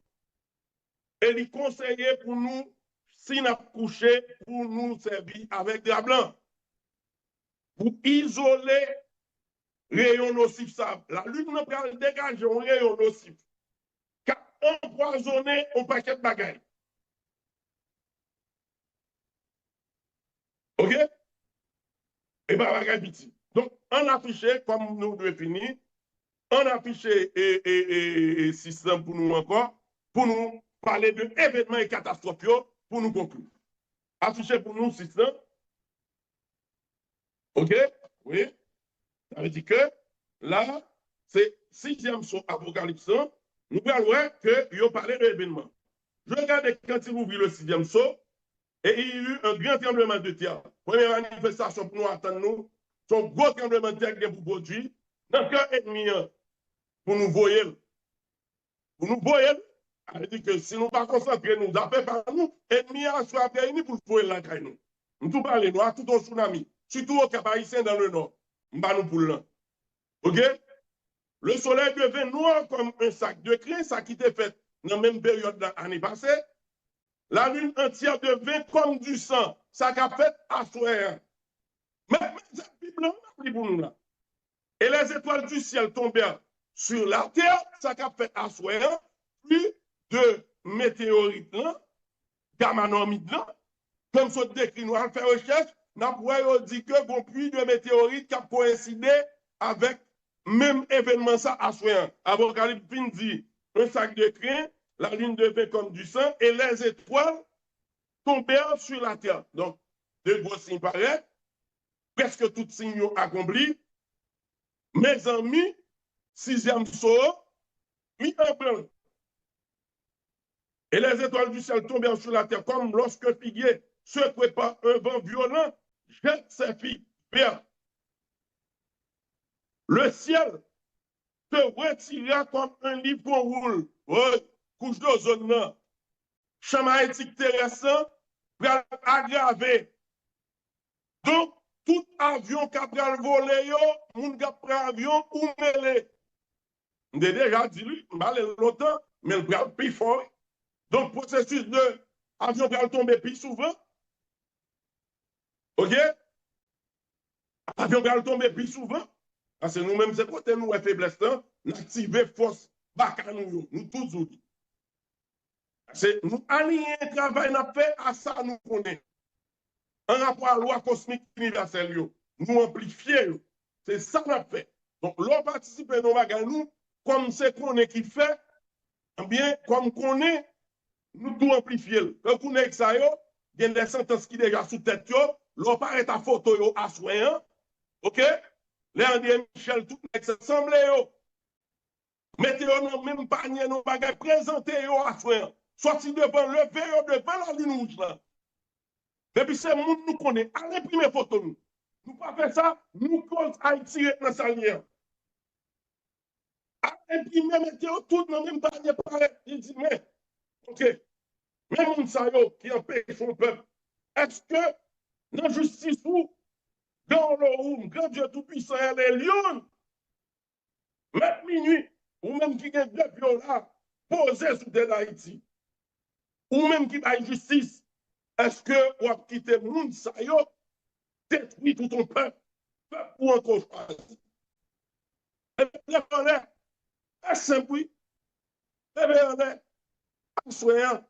Et il conseillait pour nous, si nous couché, pour nous servir avec des blancs. Pour isoler rayon nocif ça. La lune n'a pas dégagé un rayon nocif. Qui a empoisonné un paquet de bagailles. OK? Et bien, bagaille petit. Donc, on affiché, comme nous devons finir, on affiché et système pour nous encore, pour nous parler de événements et catastrophes, pour nous conclure. Affiché pour nous système. OK? Oui. Ça veut dire que là, c'est 6e son Apocalypse, nous allons voir qu'il a parlé de l'événement. Je regarde quand il ouvre le 6e son, et il y a eu un grand tremblement de terre. Première manifestation pour nous attendre, nous, son gros tremblement de terre qui est pour produire, dans le ennemi, pour nous voyer. Pour nous voyer, ça veut dire que si nous ne pas concentrer, nous appelons par nous, l'ennemi a soit réuni pour voyer la caille nous. Nous tout parler, nous tout au tsunami, surtout au Cap Haïtien dans le nord. Nous nous pour là. OK? Le soleil devient noir comme un sac de crin, ça qui était fait dans la même période de l'année passée. La lune entière devient comme du sang, ça qu'a fait à soi. Mais cette Bible, on pour nous là. Et les étoiles du ciel tombèrent sur la terre, ça qu'a fait à soi. Plus de météorites là, gammanomides là, comme ça décrit, nous allons faire recherche, nous avons dit que bon pluie de météorites qui a coïncidé avec même événement ça à soi. Apocalypse dit un sac de crin, la lune devient comme du sang et les étoiles tombèrent sur la terre. Donc, de gros signes paraissent, presque tous signes accomplis. Mes amis, 6e saut, mis en blanc. Et les étoiles du ciel tombèrent sur la terre comme lorsque figuier secoué par un vent violent jette ses figues vertes. Le ciel se retira comme un livre qu'on roule. Couche d'ozone, champ magnétique terrestre, pour aggraver. Donc, tout avion qui a pris le volet, moun qui a pris avion ou mêlé. J'ai déjà dit lui, je longtemps, mais le prend plus fort. Donc, processus de avion qui a tombé plus souvent. OK? Avion qui a tombé plus souvent. Parce que nous-mêmes, c'est côté nous, faiblesse, nous activons force, nous tous outils. C'est nous allions un travail nous fait à ça nous connaissons. En rapport à la loi cosmique universelle, nous amplifions. C'est ça nous fait. Donc, l'on participe à nos bagages, nous, comme c'est qu'on est qui fait, eh bien, comme qu'on est, nous tout amplifions. Quand on est ça, il y a des sentences qui sont déjà sous tête, l'on paraît à photo à soin, OK? Les André Michel, tout le monde semble, mettez-vous dans le même panier, nos bagages, présentez-vous à soin. Sorti devant le verre devant la ligne rouge là. Depuis ce monde nous connaît, allez imprimer photo nous. Nous pas faire ça, nous cause Haïti dans sa ligne. Allez imprimer, mettez-vous tout dans le même panier pareil. Il dit, mais, OK, même moun sa yo qui empêche son peuple, est-ce que dans la justice ou dans le room, grand Dieu tout-puissant, les lions, même minuit, ou même qui gagne deux pions là, posé sous terre d'Haïti, ou même qui a justice, est-ce que vous avez quitté le monde, ça y est, détruit tout ton peuple, ou encore choisi? Et bien, on est simple, oui. Et bien, on est soyant,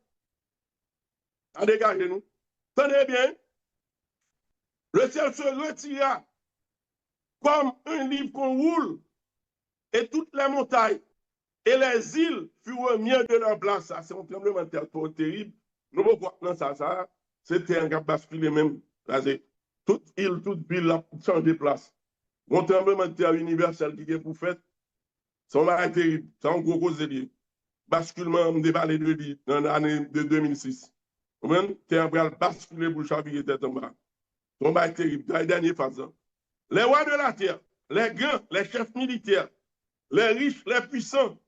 à dégager nous. Tenez bien, le ciel se retira comme un livre qu'on roule, et toutes les montagnes et les îles furent mieux de leur place. Ça, c'est un tremblement de terre trop terrible. Nous ne pouvons pas ça, c'était un gap basculé même. Toute île, toute ville a changé de place. Un tremblement de terre universel qui est pour fait, c'est un terrible, c'est un gros cause de basculement de vallée de vie dans l'année de 2006. terre va basculer pour chavirer tête en bas. Son bail terrible, dans les dernières phases. Les rois de la terre, les grands, les chefs militaires, les riches, les puissants,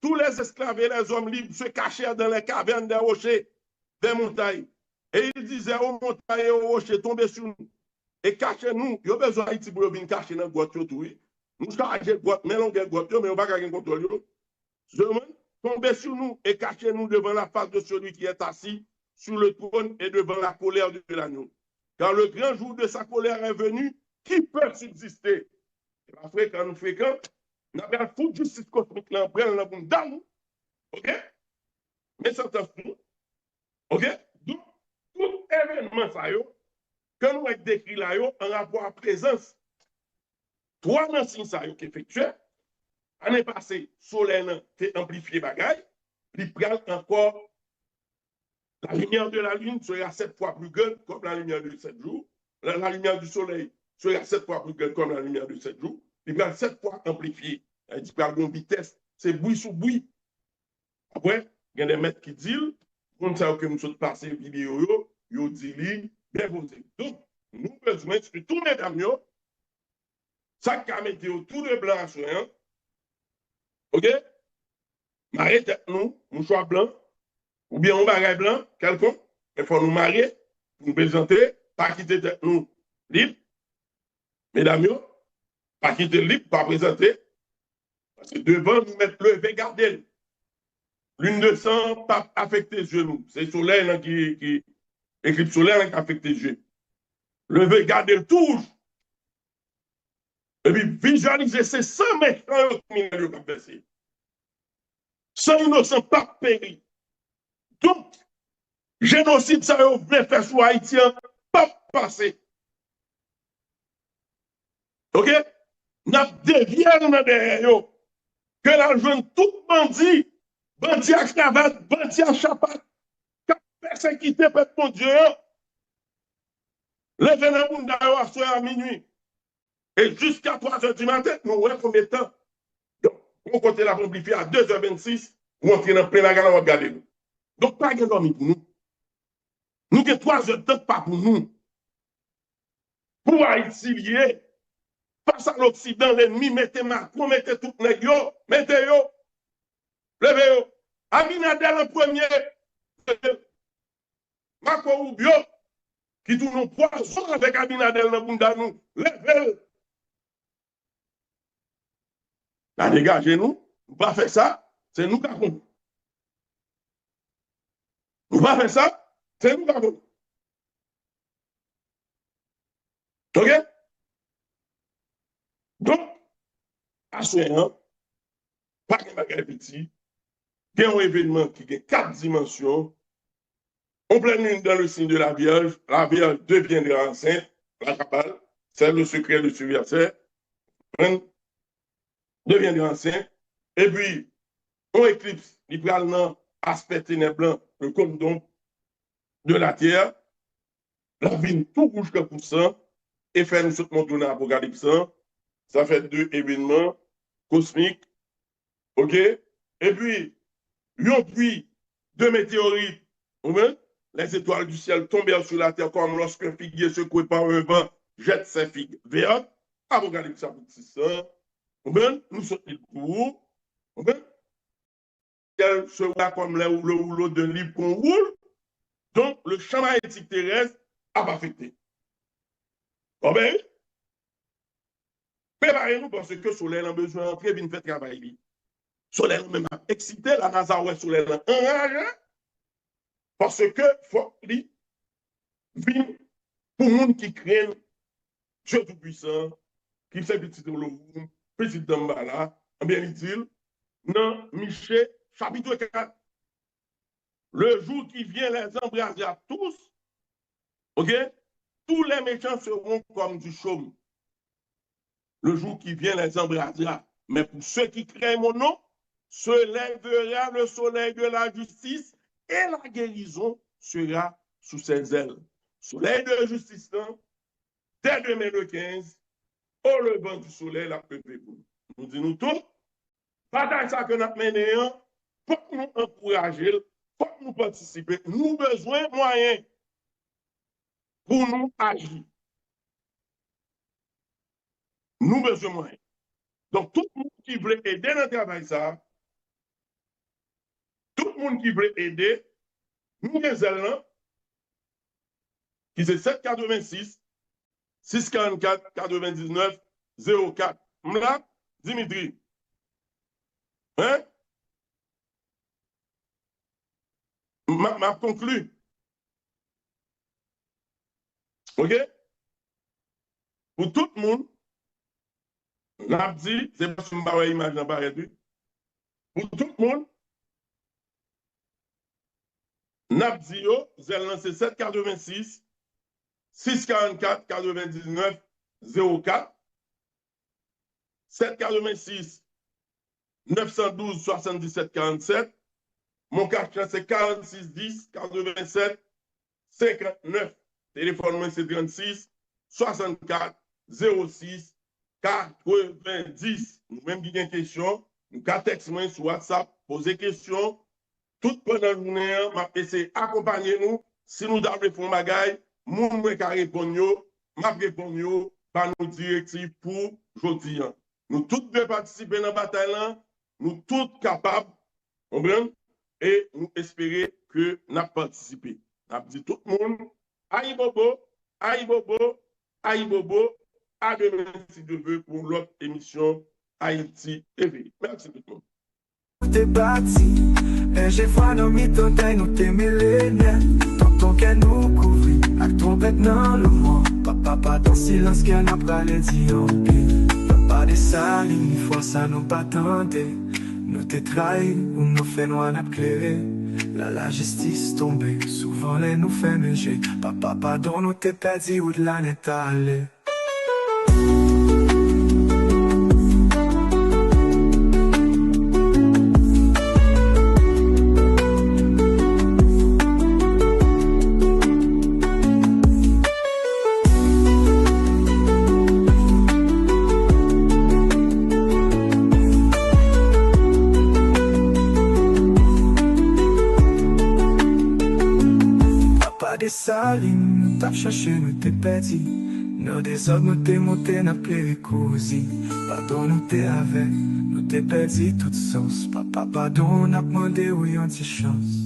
tous les esclaves et les hommes libres se cachèrent dans les cavernes des rochers, des montagnes. Et ils disaient aux montagnes et aux rochers, tombez sur nous et cachez-nous. Il y a besoin d'Haïti pour venir cacher dans le grotte. Nous chargeons le grotte, mais on a le grotte, mais on va pas gagner contrôle. Tombez sur nous et cachez-nous devant la face de celui qui est assis sur le trône et devant la colère de l'agneau. Car le grand jour de sa colère est venu, qui peut subsister? Après, quand nous fréquentons, nous avons un fou de justice cosmique là, après, nous avons un OK? Mais ça t'en fout. OK? Donc, tout événement, ça y est, quand nous avons décrit là, en rapport à présence, trois dans signes ça y est, qui effectuent, l'année passée, soleil a amplifié bagaille, puis prend encore la lumière de la lune sera 7 fois plus grande comme la lumière de 7 jours. La lumière du soleil sera 7 fois plus grande comme la lumière de 7 jours. Il va 7 fois amplifié. Il parle de vitesse, c'est bruit sous bruit. Après, il y a des maîtres qui disent, comme ça que nous sommes passés vidéo, ils disent, bien posé. Donc, nous besoin de tous les dames, ça qui a mis tout de blanc à soin. OK? Marier tête nous, mouchoir blanc, ou bien on bagaille blanc, quelconque, il faut nous marier, nous présenter, pas quitter tête nous libre. Mesdames, pas quitter libre, pas présenter. Parce que devant, nous mettre levé, garder. Lune de sang, pas affecter les genoux. C'est le soleil là, qui éclipse solaire qui affecte les yeux. Levé, garder le touche. Et puis visualiser ces 100 méchants qui ont versé. 100 innocents pas péri. Donc, génocide, ça vous voulez faire sur Haïtien, pas passé. OK? N'a dévié dans derrière eux. Que la jeune tout bandit, bandit à cravate, bandit à chapat, qui a persécuté peuple mon Dieu, levez dans le monde à minuit. Et jusqu'à 3h du matin, nous voyons combien de temps. Donc, on compte la amplifier à 2h26, ou on train dans plein la gare, on va regarder nous. Donc, pas de dormir pour nous. Nous avons 3 heures de temps, pas pour nous. Pour Haïti lié, face à l'Occident, l'ennemi, mettez Macron, mettez tout le monde, mettez-yo, levez-yo. Abinadel en premier, Macron Rubio, qui tourne en poison avec Abinadel dans le monde, nous, levez-yo. La dégagez-nous, nous ne pas faire ça, c'est nous qui avons. Nous ne pas faire ça, c'est nous qui avons. OK? Donc, assurant, pas de bagage petit, il y a un événement qui a 4 dimensions. On pleine lune dans le signe de la Vierge deviendra enceinte, la cabale, c'est le secret de ce verset, deviendra enceinte, et puis, on éclipse, il prend dans aspect ténébreux, le condom de la terre, la vie tout rouge que pour ça, et fait nous tout le monde dans l'Apocalypse. Ça fait 2 événements cosmiques. OK? Et puis, puis 2 météorites. Les étoiles du ciel tombèrent sur la terre comme lorsqu'un figuier secoué par un vent jette ses figues vertes. Apocalypse chapitre 6. Nous sommes le cours. Elle se voit comme le rouleau de livre qu'on roule. Donc, le champ magnétique terrestre a pas affecté. Bon ben, préparez-nous parce que le soleil a besoin d'entrer, bien fait travail. Le soleil a même excité, la NASA ouais soleil a enragé, parce que faut lui venir pour le monde qui craigne Dieu Tout-Puissant, qui fait petit Oloum, petit Dambala, bien dit-il, dans Michée, chapitre 4. Le jour qui vient les embraser à tous, OK? Tous les méchants seront comme du chaume. Le jour qui vient les embrasera. Mais pour ceux qui craignent mon nom, se lèvera le soleil de la justice et la guérison sera sous ses ailes. Soleil de justice, dès demain le 15, au levant du soleil, la peuple pour nous. Nous disons tout, bataille ça que nous avons mené, pour nous encourager faut que nous participer. Nous besoin de moyens pour nous agir. Nous besoin de moyens. Donc, tout le monde qui veut aider dans le travail, ça, tout le monde qui veut aider, nous, les élèves, qui c'est 786, 644, 99, 04. M'la, Dimitri. Hein? M'a conclu. OK? Pour tout le monde, n'a dit, c'est pas si je vais image dans pareil. Pour tout le monde, n'a dit, yo, vous allez lancer 786, 644, 99, 04. 786, 912, 77, 47. Mon cachet, c'est 46, 10, 87, 59. Téléphone, moi, c'est 36, 64, 06, 90. Nous-mêmes, qui avons une question, nous avons texte moi sur WhatsApp, poser question. Tout pendant la journée, m'a essayé accompagner nous. Si nous devons faire un bagage, nous devons répondre, m'a répondre par nos directives pour aujourd'hui. Nous tous devons participer dans la bataille, nous tous capables, et nous espérons que nous participé. Nous avons dit tout le monde, aïe bobo, aïe bobo, aïe bobo, à demain si Dieu veut pour l'autre émission Haïti TV. Merci tout le monde. T'es bâti, et j'ai foi dans mes tontailles, nous t'es millénaires. Tonton qu'elle nous couvrit, avec ton bête dans le monde. Papa, dans silence qu'elle n'a pas les dire. Pas des salines, une fois ça nous pas tenté. Nous t'es trahi, ou nous fait noir n'a clairé. La justice tombée, souvent les nous fait méger. Papa, pardon, nous t'es perdu où de l'année t'es allé. Des salines, nous t'as cherché, nous t'es perdu. Nos désordres, nous t'es monté, n'a plus cousi. Pardon, nous t'es avec, nous t'es perdu toute sauce. Papa, pardon, on a demandé, oui, on t'y chance.